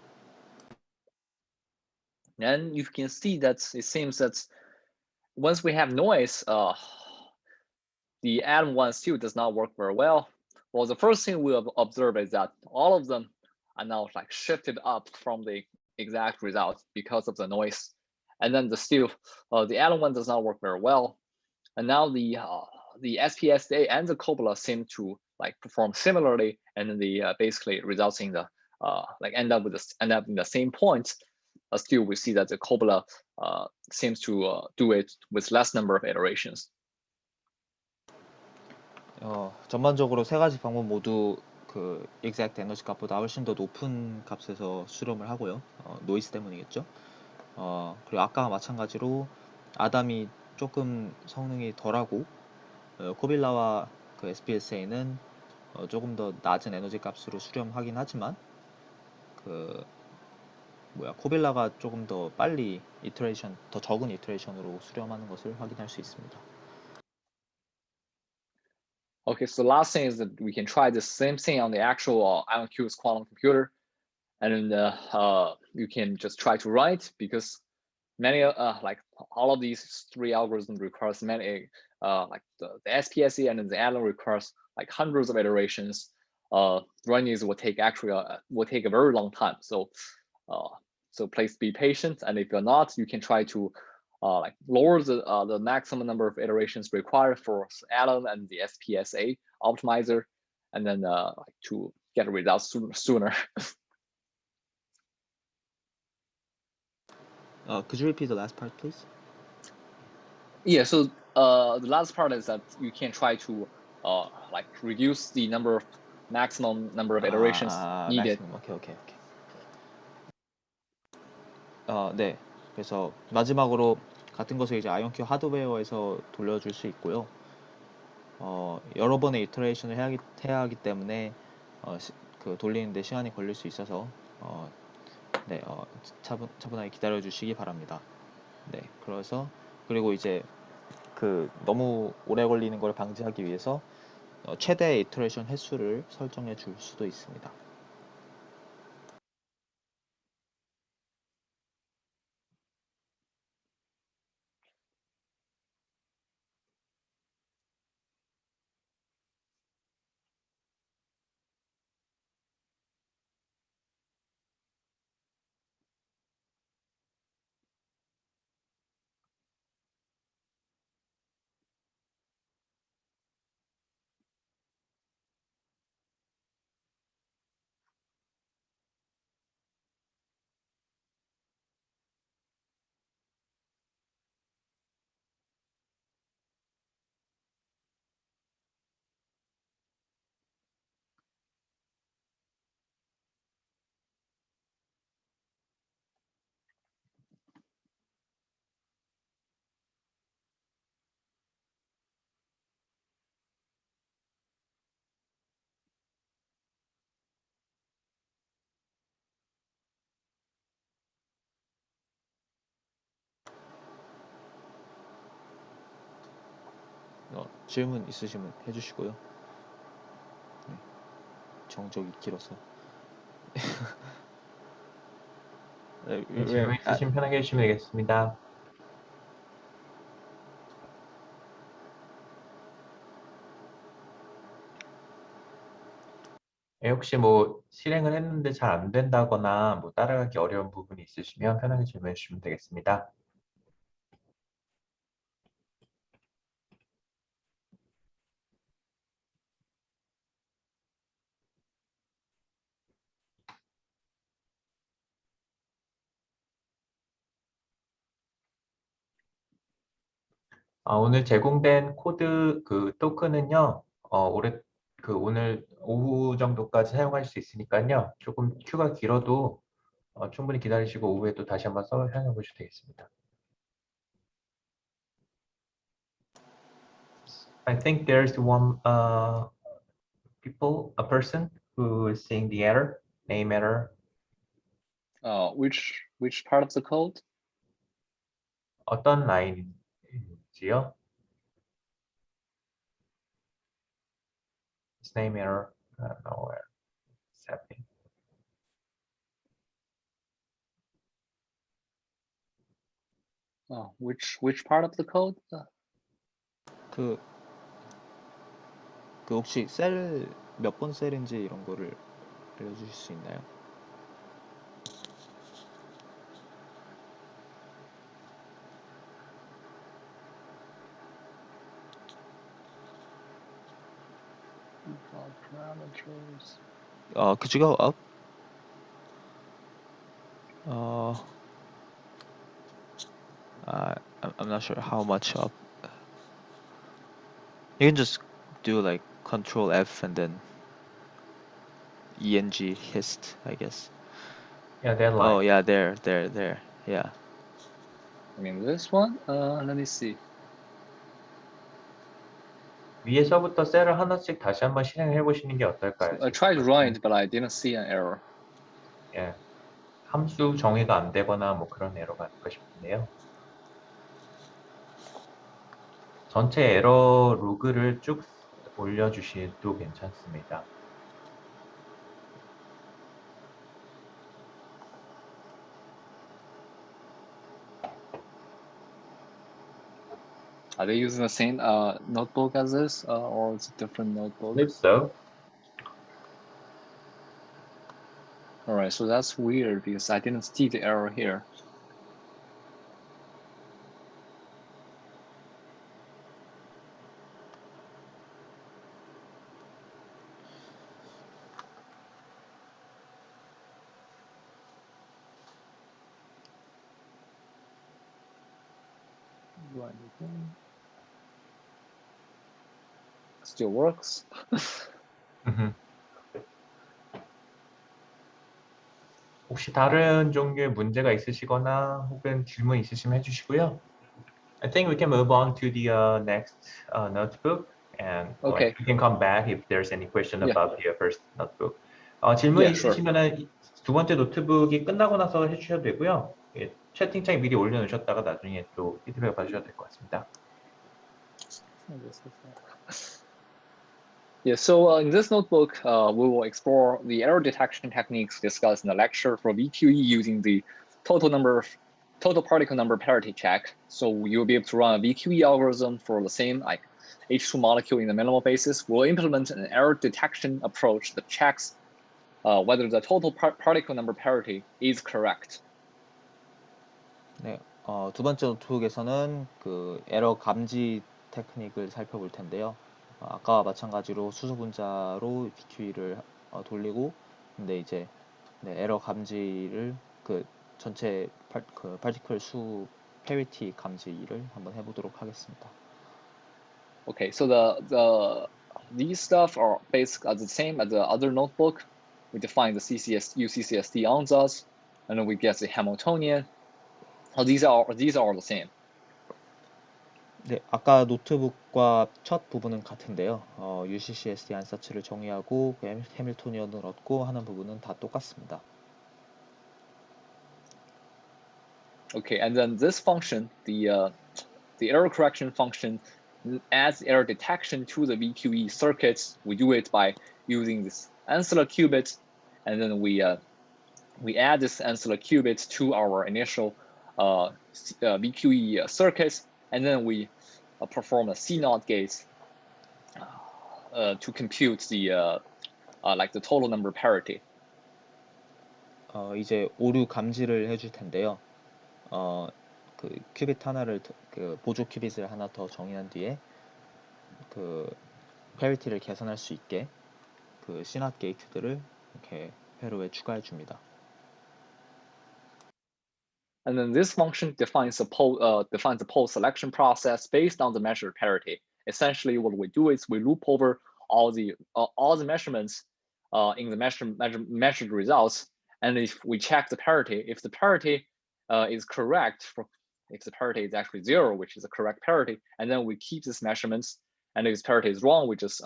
And you can see that it seems that once we have noise, the Atom one still does not work very well. Well, the first thing we observe is that all of them are now like shifted up from the exact result because of the noise. And then the Atom one does not work very well. And now the SPSA and the Cobla seem to like perform similarly, and then the basically results in the like end up in the same point. Still, we see that the Cobla seems to do it with less number of iterations. 전반적으로 세 가지 방법 모두 그 exact 에너지 값보다 훨씬 더 높은 값에서 수렴을 하고요. 노이즈 때문이겠죠. 그리고 아까와 마찬가지로 아담이 조금 성능이 덜하고 코빌라와 그 SPSA는 조금 더 낮은 에너지 값으로 수렴하긴 하지만 코빌라가 조금 더 빨리 더 적은 이터레이션으로 수렴하는 것을 확인할 수 있습니다. Okay, so last thing is that we can try the same thing on the actual IonQ's quantum computer, and then you can just try to run it, because many like all of these three algorithms requires many like the SPSE and the Allen requires like hundreds of iterations. Running is will take a very long time. So please be patient, and if you're not, you can try to like lower the maximum number of iterations required for Allen and the SPSA optimizer, and then like to get results sooner. Could you repeat the last part, please? Yeah, so the last part is that you can try to like reduce the maximum number of iterations needed. maximum. 오케이. 네. 그래서 마지막으로 같은 것을 이제 아이온큐 하드웨어에서 돌려줄 수 있고요. 여러 번의 이터레이션을 해야 하기 때문에 그 돌리는데 시간이 걸릴 수 있어서 네, 차분하게 기다려 주시기 바랍니다. 네, 그리고 이제 그 너무 오래 걸리는 걸 방지하기 위해서 최대 이터레이션 횟수를 설정해 줄 수도 있습니다. 질문 있으시면 해주시고요. 네, 정적이 길어서. 네, 질문 있으시면 편하게 해주시면 되겠습니다. 네, 혹시 뭐 실행을 했는데 잘 안 된다거나 뭐 따라가기 어려운 부분이 있으시면 편하게 질문해 주시면 되겠습니다. 오늘 제공된 코드 그 토큰은요, 오늘 오후 정도까지 사용할 수 있으니까요. 조금 큐가 길어도 충분히 기다리시고 오후에 또 다시 한번 사용해 보셔도 되겠습니다. I think there's a person who is seeing the error, name error. Which part of the code? 어떤 라인인지요? It's name error. I don't know where it's happening. Which part of the code? 그 혹시 셀 몇 번 셀인지 이런 거를 알려주실 수 있나요? Parameters. Could you go up? I'm not sure how much up. You can just do like Control F and then ENG hist, I guess. Yeah, that line. Oh yeah, there. Yeah. I mean this one. Let me see. 위에서부터 셀을 하나씩 다시 한번 실행해 보시는 게 어떨까요? I tried to run it, but I didn't see an error. 예, 함수 정의가 안 되거나 뭐 그런 에러가 아닐까 싶은데요. 전체 에러 로그를 쭉 올려주셔도 괜찮습니다. Are they using the same notebook as this, or it's a different I notebook? believe so. All right, so that's weird because I didn't see the error here. Right again. Still works. 혹시 다른 종류의 문제가 있으시거나 혹은 질문 있으시면 해주시고요. I think we can move on to the next notebook, and Okay. you can come back if there's any question Yeah. about the first notebook. 질문 Yeah, sure. 있으시면은 두 번째 노트북이 끝나고 나서 해주셔도 되고요. 예, 채팅창에 미리 올려놓으셨다가 나중에 또 피드백 받으셔도 될 것 같습니다. Yeah, so in this notebook, we will explore the error detection techniques discussed in the lecture for VQE using the total particle number parity check. So you'll be able to run a VQE algorithm for the same like H2 molecule in the minimal basis. We'll implement an error detection approach that checks whether the total particle number parity is correct. 네, 두 번째 노트북에서는 그 에러 감지 테크닉을 살펴볼 텐데요. 아까와 마찬가지로 수소 분자로 VQE를 돌리고, 근데 이제 에러 감지를 그 전체 파티클 수 페리티 감지를 한번 해보도록 하겠습니다. Okay, so these stuff are basically the same as the other notebook. We define the UCCSD ansatz, and then we get the Hamiltonian. So these are the same. 네, 아까 노트북과 첫 부분은 같은데요. UCCSD 안사츠를 정의하고 해밀토니언을 얻고 하는 부분은 다 똑같습니다. Okay, and then this function, the error correction function, adds error detection to the VQE circuits. We do it by using this ancilla qubit, and then we add this ancilla qubit to our initial VQE circuits, and then we perform a CNOT gate to compute the like the total number parity. 이제 오류 감지를 해줄 텐데요. 그 큐빗 하나를 그 보조 큐빗을 하나 더 정의한 뒤에 그 페리티를 계산할 수 있게 그 CNOT 게이트들을 이렇게 회로에 추가해 줍니다. And then this function defines the pole selection process based on the measured parity. Essentially, what we do is we loop over all the measurements in the measured results, and if we check the parity, if the parity is correct, if the parity is actually 0, which is the correct parity, and then we keep these measurements, and if this parity is wrong, we just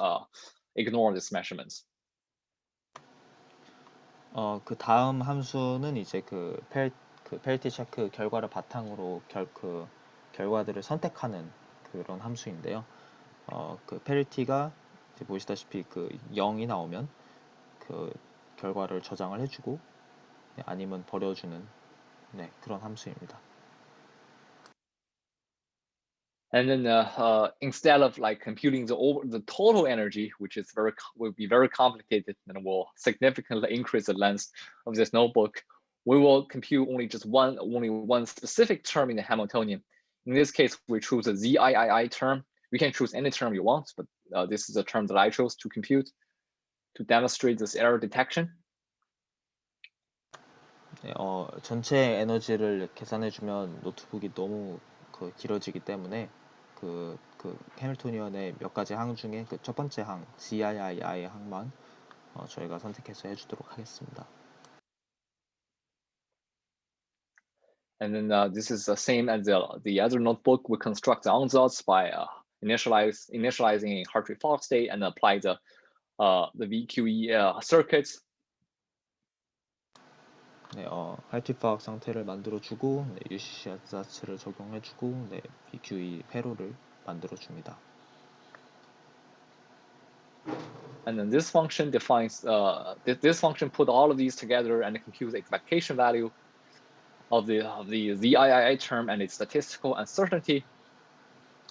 ignore these measurements. 그 다음 함수는 이제 그 페리티 체크 결과를 바탕으로 결과들을 선택하는 그런 함수인데요. 그 페리티가 이제 보시다시피 그 0이 나오면 그 결과를 저장을 해주고 아니면 버려주는 그런 함수입니다. And then instead of like computing the total energy, which is will be very complicated and will significantly increase the length of this notebook, we will compute only one specific term in the Hamiltonian. In this case, we choose a ZIII term. You can choose any term you want, but this is a term that I chose to compute to demonstrate this error detection. 네, 전체 에너지를 계산해주면 노트북이 너무 길어지기 때문에 그 해밀토니언의 몇 가지 항 중에 그 첫 번째 항 ZIII 항만 저희가 선택해서 해주도록 하겠습니다. And then this is the same as the other notebook. We construct the ansatz by initializing a Hartree-Fock state and apply the VQE circuits. 네, 할티팍 상태를 만들어주고 UCC 안사츠를 적용해주고 VQE 회로를 만들어줍니다. And then this function defines, this function put all of these together and computes the expectation value of the ZII term and its statistical uncertainty.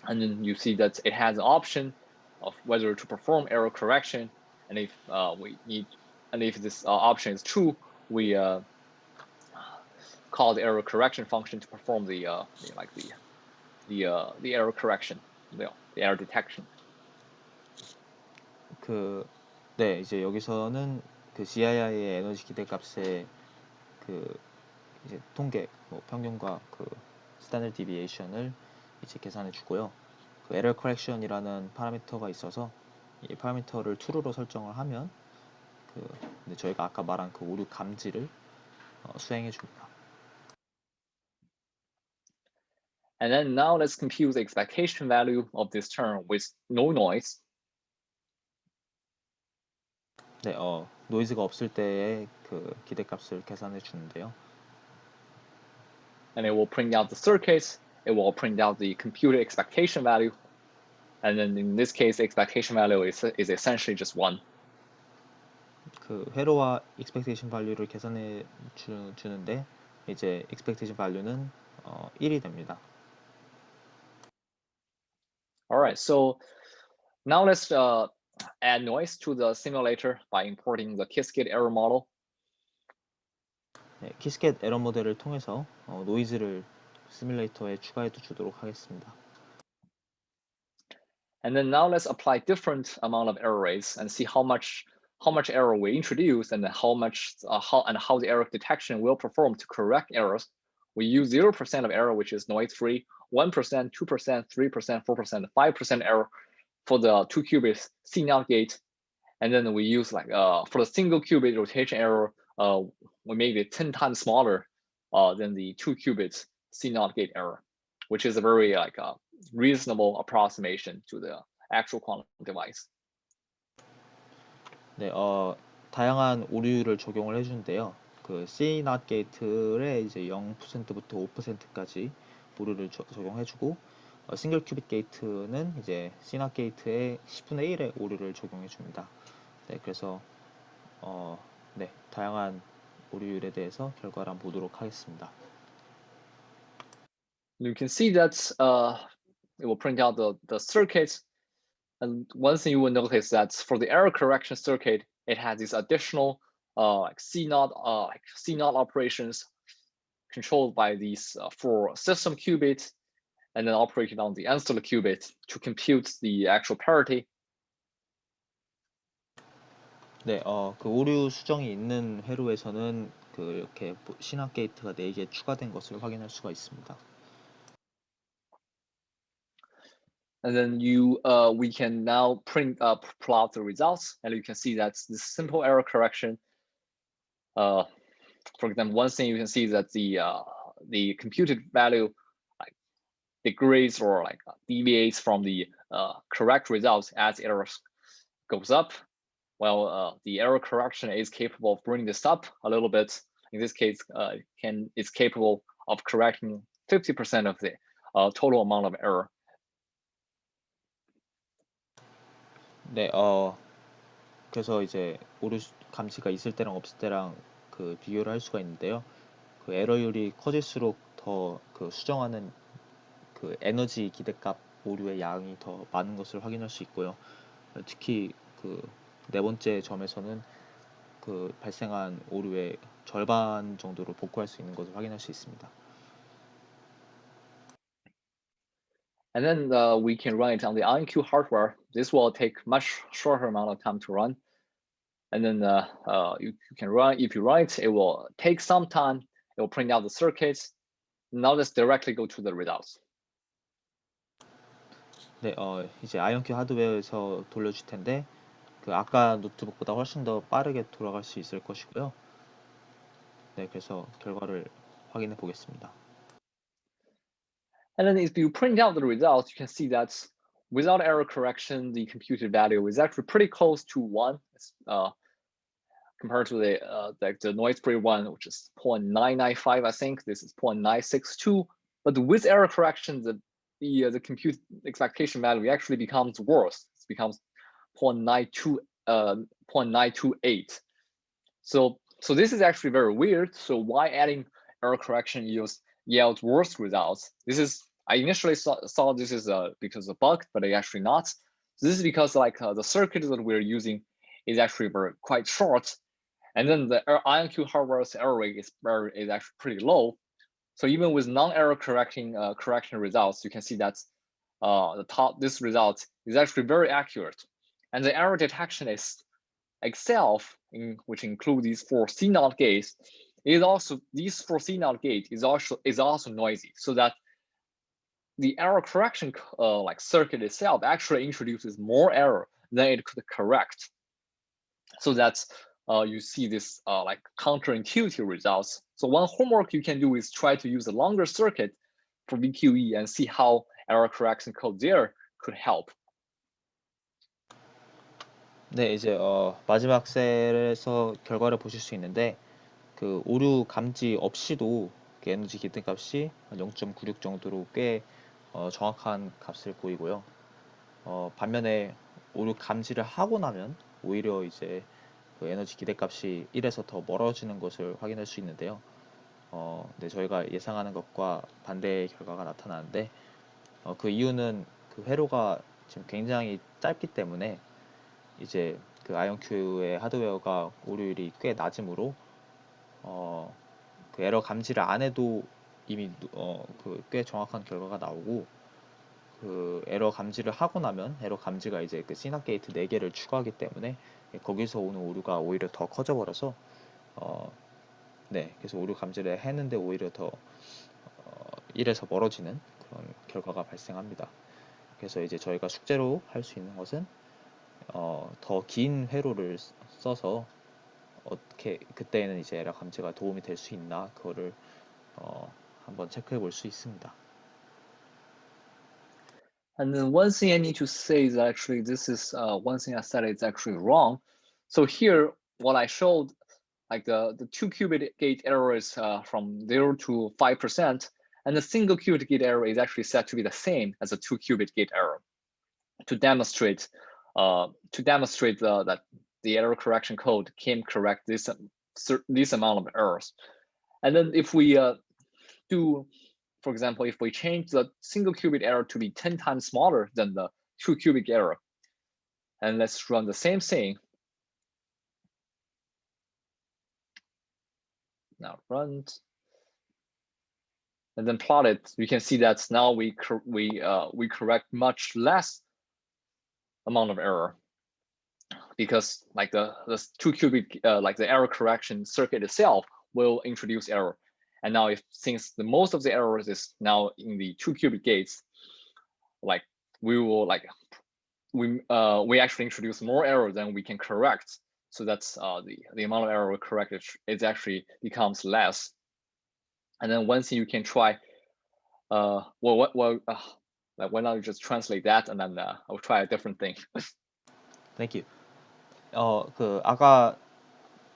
And then you see that it has an option of whether to perform error correction. And if if this option is true, we call the error correction function to perform the error correction, the error detection. 네, 이제 여기서는 그 GII의 에너지 기대값의 그 이제 통계, 뭐 평균과 그 스탠더드 디비에이션을 이제 계산해 주고요. 그 에러 커렉션이라는 파라미터가 있어서 이 파라미터를 true로 설정을 하면 근데 저희가 아까 말한 그 오류 감지를 수행해 줍니다. And then now let's compute the expectation value of this term with no noise. 네, 노이즈가 없을 때의 그 기대값을 계산해 주는데요. And it will print out the circuits. It will print out the computed expectation value. And then in this case, the expectation value is essentially just 1. 그 회로와 expectation value를 계산해 주는데 이제 expectation value는 1이 됩니다. All right, so now let's add noise to the simulator by importing the Qiskit error model. 네, Qiskit 에러 모델을 통해서 노이즈를 시뮬레이터에 추가해 주도록 하겠습니다. And then now let's apply different amount of error rates and see how much error we introduce and how the error detection will perform to correct errors. We use 0% of error, which is noise free, 1%, 2%, 3%, 4%, 5% error for the 2 qubits CNOT gate. And then we use for the single qubit rotation error, we make it 10 times smaller than the 2 qubits CNOT gate error, which is a very reasonable approximation to the actual quantum device. 네, 다양한 오류를 적용을 해주는데요. 그 CNOT 게이트에 이제 0%부터 5%까지 오류를 적용해주고, 싱글 큐빗 게이트는 이제 CNOT 게이트의 10분의 1의 오류를 적용해줍니다. 네, 그래서 네, 다양한 오류율에 대해서 결과를 한번 보도록 하겠습니다. You can see that it will print out the circuits. And one thing you will notice that for the error correction circuit, it has these additional CNOT operations controlled by these 4 system qubits and then operated on the ancillary qubit to compute the actual parity. 네, 그 오류 수정이 있는 회로에서는 이렇게 CNOT 게이트가 4개 추가된 것을 확인할 수가 있습니다. And then we can now plot the results, and you can see that this simple error correction. For example, one thing you can see is that the computed value degrades or deviates from the correct results as error goes up. While the error correction is capable of bringing this up a little bit. In this case, it's capable of correcting 50% of the total amount of error. 네, 그래서 이제 오류 감지가 있을 때랑 없을 때랑 그 비교를 할 수가 있는데요. 그 에러율이 커질수록 더 그 수정하는 그 에너지 기대값 오류의 양이 더 많은 것을 확인할 수 있고요. 특히 그 4번째 점에서는 그 발생한 오류의 절반 정도로 복구할 수 있는 것을 확인할 수 있습니다. And then we can run it on the IonQ hardware. This will take much shorter amount of time to run. And then you can run, if you run it, it will take some time. It will print out the circuits. Now let's directly go to the results. 네, 이제 아이언큐 하드웨어에서 돌려줄 텐데 그 아까 노트북보다 훨씬 더 빠르게 돌아갈 수 있을 것이고요. 네, 그래서 결과를 확인해 보겠습니다. And then if you print out the results, you can see that without error correction, the computed value is actually pretty close to 1 compared to the noise-free one, which is 0.995, I think. This is 0.962. But with error correction, the compute expectation value actually becomes worse. It becomes 0.928. 0.928. So this is actually very weird. So why adding error correction yields worse results? This is, I initially saw this is because of bug, but actually not. So this is because like the circuit that we're using is actually quite short, and then the IonQ hardware's error rate is actually pretty low. So even with non-error correction results, you can see that this result is actually very accurate, and the error detection itself, which include these 4 CNOT gates, these 4 CNOT gate is also noisy, so that the error correction like circuit itself actually introduces more error than it could correct. So that's you see this like counterintuitive results. So one homework you can do is try to use a longer circuit for VQE and see how error correction code there could help. 네, 이제 마지막 셀에서 결과를 보실 수 있는데 그 오류 감지 없이도 그 에너지 기대값이 0.96 정도로 꽤 정확한 값을 보이고요. 반면에 오류 감지를 하고 나면 오히려 이제 그 에너지 기대값이 1에서 더 멀어지는 것을 확인할 수 있는데요. 네, 저희가 예상하는 것과 반대의 결과가 나타나는데 그 이유는 그 회로가 지금 굉장히 짧기 때문에 이제 그 아이온큐의 하드웨어가 오류율이 꽤 낮으므로 그 에러 감지를 안 해도 이미 그 꽤 정확한 결과가 나오고, 그 에러 감지를 하고 나면 에러 감지가 이제 그 CNOT 게이트 4개를 추가하기 때문에 거기서 오는 오류가 오히려 더 커져 버려서 네, 그래서 오류 감지를 했는데 오히려 더 1에서 멀어지는 그런 결과가 발생합니다. 그래서 이제 저희가 숙제로 할 수 있는 것은 더 긴 회로를 써서 어떻게 그때는 이제 에러 감지가 도움이 될 수 있나 그거를 한번 체크해 볼 수 있습니다. And then one thing I need to say is actually this is one thing I said is actually wrong. So here, what I showed, like the 2-qubit gate error is from 0 to 5%, and the single qubit gate error is actually said to be the same as a 2-qubit gate error, to demonstrate that the error correction code can correct this amount of errors. And then if we do, for example, if we change the single qubit error to be 10 times smaller than the 2-qubit error, and let's run the same thing. Now run, and then plot it. You can see that now we correct much less amount of error, because like the 2-qubit like the error correction circuit itself will introduce error. And now since the most of the errors is now in the 2-qubit gates, like we will like we actually introduce more error than we can correct. So that's the amount of error we correct it actually becomes less. And then one thing you can try, like why not you just translate that, and then I'll try a different thing. Thank you. 그 아까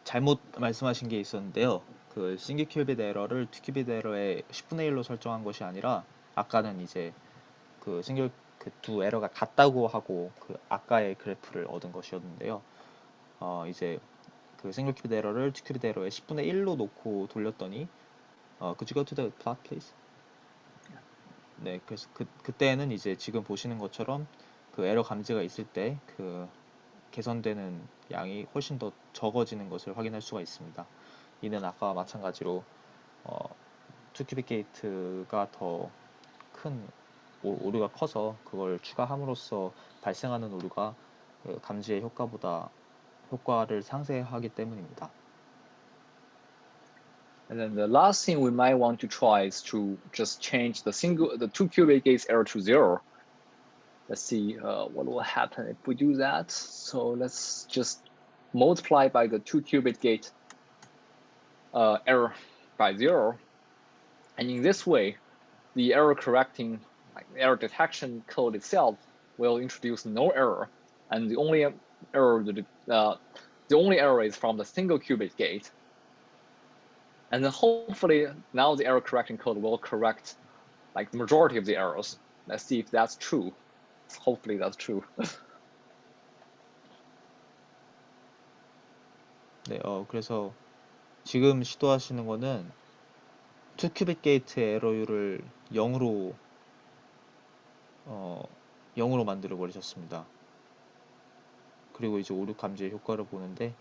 잘못 말씀하신 게 있었는데요. 그 싱글 큐빗 에러를 2큐빗 에러의 10분의 1로 설정한 것이 아니라, 아까는 이제 그 싱글 그 두 에러가 같다고 하고 그 아까의 그래프를 얻은 것이었는데요. 이제 그 싱글 큐빗 에러를 2큐빗 에러의 10분의 1로 놓고 돌렸더니 could you go to the plot please? 네, 그래서 그때는 이제 지금 보시는 것처럼 그 에러 감지가 있을 때 그 개선되는 양이 훨씬 더 적어지는 것을 확인할 수가 있습니다. 이는 아까와 마찬가지로 2큐빗 게이트가 더 큰 오류가 커서 그걸 추가함으로써 발생하는 오류가 감지의 효과를 상쇄하기 때문입니다. And then the last thing we might want to try is to just change the 2-qubit gates error to 0. Let's see what will happen if we do that. So let's just multiply by the 2-qubit gate error by 0. And in this way, the error correcting, like error detection code itself will introduce no error. And the only error is from the single qubit gate. And then hopefully now the error correcting code will correct like the majority of the errors. Let's see if that's true. Hopefully that's true. 네, 그래서 지금 시도하시는 거는 2큐빅 게이트의 에러율을 0으로 0으로 만들어 버리셨습니다. 그리고 이제 오류 감지의 효과를 보는데,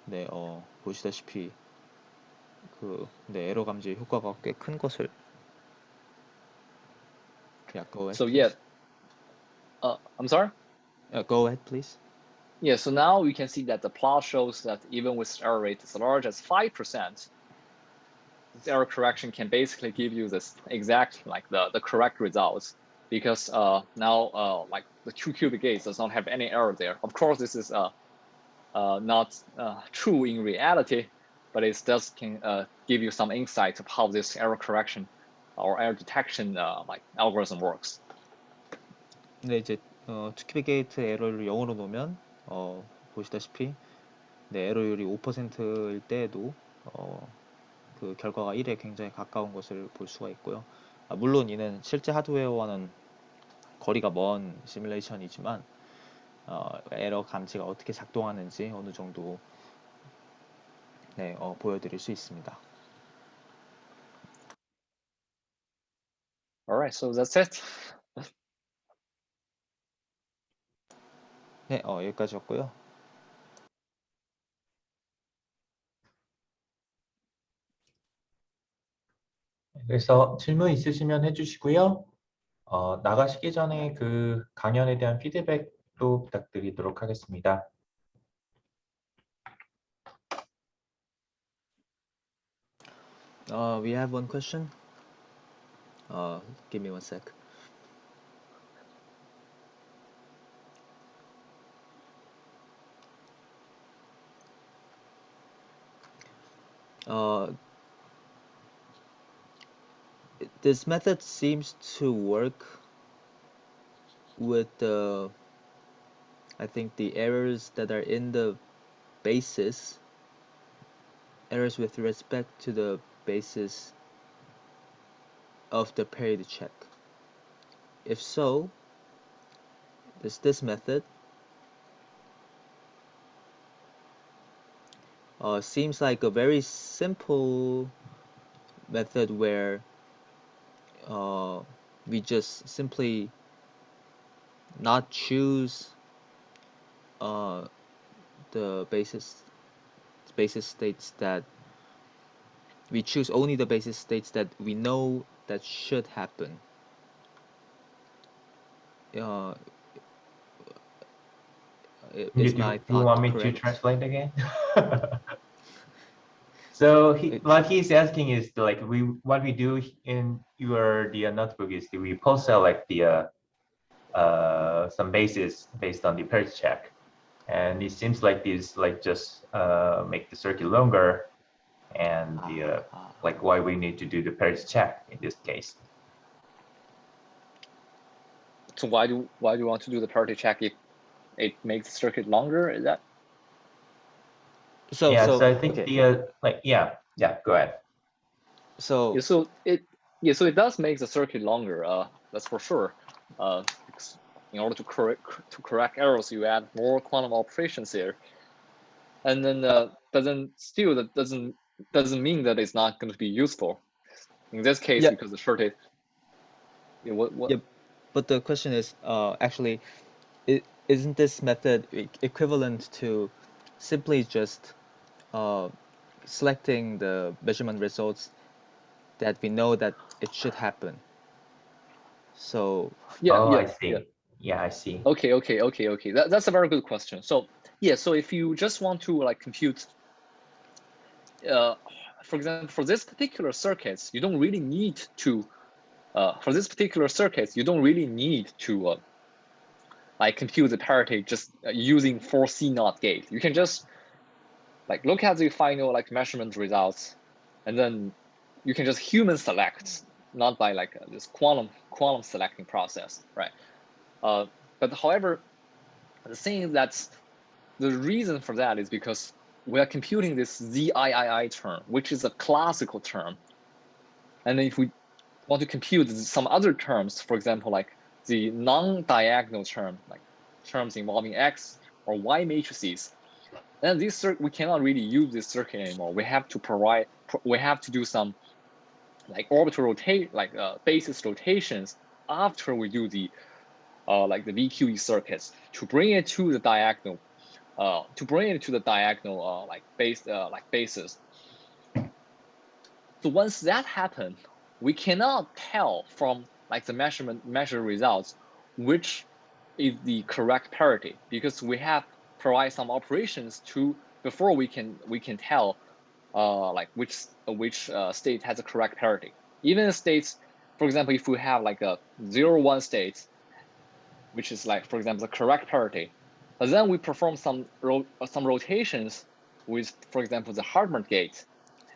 네, 보시다시피 에러 감지의 효과가 꽤 큰 것을. Yeah, go ahead. So please. I'm sorry. Go ahead, please. Yeah, so now we can see that the plot shows that even with error rate as large as 5%, this error correction can basically give you this exact like the correct results, because now like the 2-cubic gates does not have any error there. Of course, this is not true in reality, but it does can give you some insight of how this error correction or error detection like algorithm works. 네, 이제 2큐빅 게이트 에러율을 0으로 놓으면 보시다시피 네, 에러율이 5%일 때에도 그 결과가 1에 굉장히 가까운 것을 볼 수가 있고요. 물론 이는 실제 하드웨어와는 거리가 먼 시뮬레이션이지만 에러 감지가 어떻게 작동하는지 어느 정도 네, 보여드릴 수 있습니다. Alright, so that's it. 네, 여기까지였고요. 그래서 질문 있으시면 해주시고요. 나가시기 전에 그 강연에 대한 피드백도 부탁드리도록 하겠습니다. We have one question. Give me one sec. This method seems to work with I think the errors that are in the basis, errors with respect to the basis of the parity check. If so, does this method seems like a very simple method where we just simply not choose the basis states that we choose only the basis states that we know that should happen. Is my Do you want thought me correct? to translate again? So what he's asking is like what we do in the notebook is we post like the some basis based on the parity check, and it seems like this like just make the circuit longer, and the like why we need to do the parity check in this case. So why do you want to do the parity check if it makes the circuit longer? Is that? So I think okay. the go ahead. So it does make the circuit longer. That's for sure. Because in order to correct errors, you add more quantum operations here, and then but then still that doesn't mean that it's not going to be useful. In this case, because the circuit. What? Yeah, but the question is actually, isn't this method equivalent to simply just selecting the measurement results that we know that it should happen? So I see. Yeah, I see. Okay. That's a very good question. So yeah, so if you just want to like compute, for example, for this particular circuits, you don't really need to. For this particular circuits, you don't really need to like compute the parity just using 4C0 gate. You can just like look at the final like measurement results, and then you can just human select, not by like this quantum selecting process, right? But however, the thing is that the reason for that is because we are computing this ZIII term, which is a classical term. And then if we want to compute some other terms, for example, like the non-diagonal term, like terms involving X or Y matrices, then we cannot really use this circuit anymore. We have to do some like orbital rotate, like basis rotations after we do the like the VQE circuits to bring it to the diagonal, like basis. So once that happens, we cannot tell from like the measure results which is the correct parity, because we have provide some operations to before we can tell like which state has a correct parity. Even the states, for example, if we have like a 0, 1 state, which is like, for example, the correct parity, but then we perform some rotations with, for example, the Hartman gate,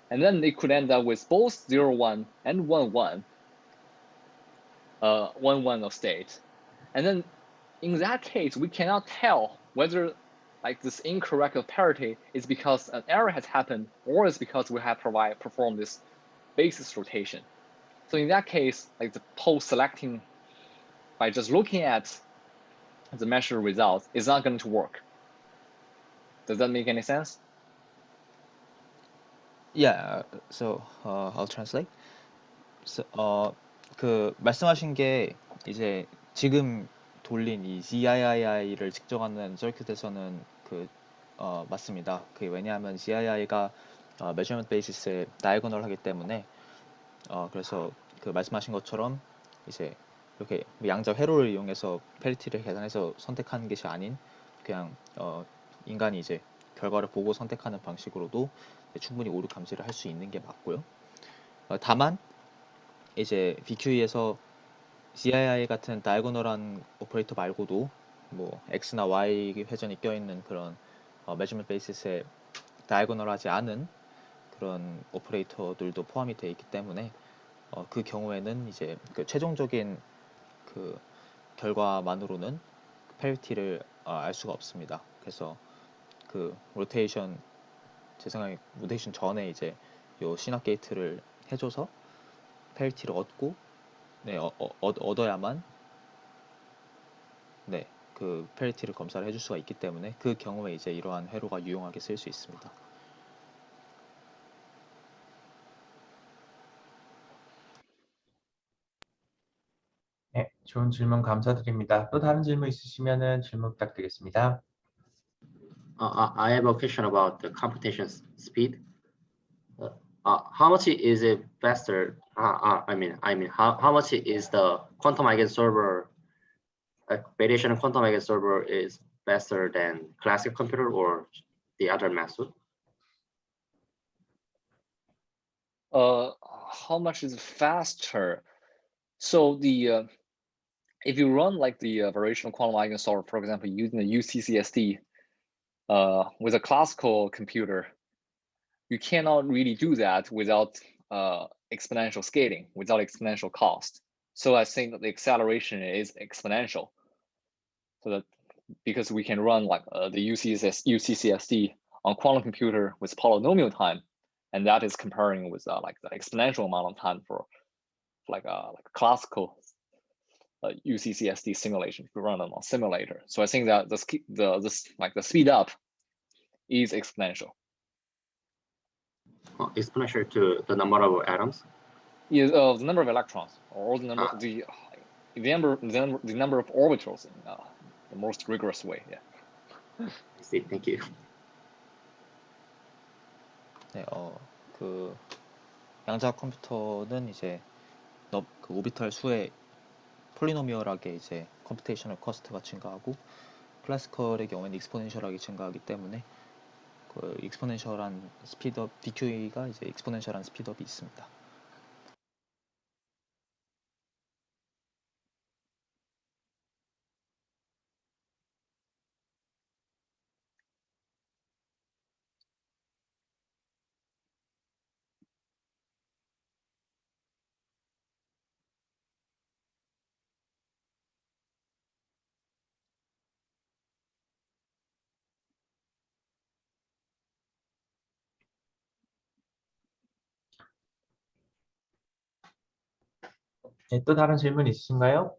and then it could end up with both 0, 1 and 1, 1, 1, 1 of state. And then in that case, we cannot tell whether like this incorrect of parity is because an error has happened or is because we have performed this basis rotation. So in that case, like the post-selecting by just looking at the measure results is not going to work. Does that make any sense? Yeah, so I'll translate. So, 그 말씀하신 게 이제 지금 돌린 이 ZII를 측정하는 서큐트에서는 맞습니다. 왜냐하면 ZII가 measurement basis에 diagonal하기 때문에 그래서 그 말씀하신 것처럼 이제 이렇게 양자 회로를 이용해서 페리티를 계산해서 선택하는 것이 아닌 그냥 인간이 이제 결과를 보고 선택하는 방식으로도 충분히 오류 감지를 할 수 있는 게 맞고요. 다만 이제 VQE에서 ZII 같은 다이고널한 오퍼레이터 말고도 뭐 X나 Y 회전이 껴있는 그런 measurement basis에 다이고널하지 않은 그런 오퍼레이터들도 포함이 되어 있기 때문에 그 경우에는 이제 그 최종적인 그 결과만으로는 페리티를 알 수가 없습니다. 그래서 그 로테이션 제 생각에 로테이션 전에 이제 요 시납 게이트를 해줘서 페리티를 얻고 얻어야만 그 페리티를 검사를 해줄 수가 있기 때문에 그 경우에 이제 이러한 회로가 유용하게 쓸 수 있습니다. 네, 좋은 질문 감사드립니다. 또 다른 질문 있으시면은 질문 부탁드리겠습니다. I have a question about the computation speed. How much is it faster? I mean, how much is the quantum eigensolver, variation quantum eigensolver is faster than classical computer or the other method? How much is faster? So the if you run like the variational quantum eigensolver, for example, using the UCCSD with a classical computer, you cannot really do that without exponential scaling, without exponential cost. So I think that the acceleration is exponential. So that because we can run like the UCCSD on quantum computer with polynomial time, and that is comparing with like the exponential amount of time for like a classical UCCSD simulation if we run them on simulator. So I think that the speed up is exponential. Exponential to the number of atoms? Is the number of electrons, or the number the number of orbitals in the most rigorous way. Yeah. I see. Thank you. 네, 그 양자 컴퓨터는 이제 그 오비탈 수의 폴리노미얼하게 이제 컴퓨테이셔널 커스트가 증가하고 클래시컬의 경우에는 익스포넨셜하게 증가하기 때문에 그 익스포넨셜한 스피드업 VQE가 이제 익스포넨셜한 스피드업이 있습니다. 네, 또 다른 질문 있으신가요?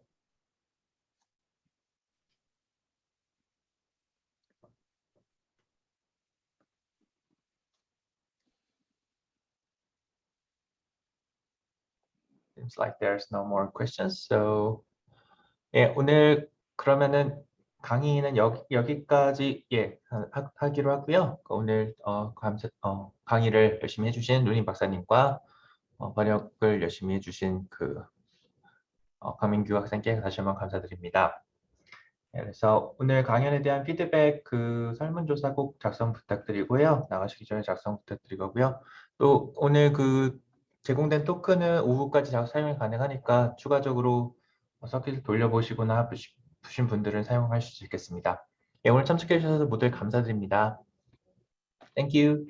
seems like there's no more questions. So 예, 오늘 그러면은 강의는 여기까지 하기로 하고요. 오늘 강의를 열심히 해주신 루니 박사님과 번역을 열심히 해주신 강민규 학생께 다시 한번 감사드립니다. 네, 그래서 오늘 강연에 대한 피드백 설문조사 꼭 작성 부탁드리고요. 나가시기 전에 작성 부탁드리고요. 또 오늘 제공된 토큰은 오후까지 사용이 가능하니까 추가적으로 서킷을 돌려보시거나 보신 분들은 사용할 수 있겠습니다. 예, 오늘 참석해 주셔서 모두 감사드립니다. Thank you.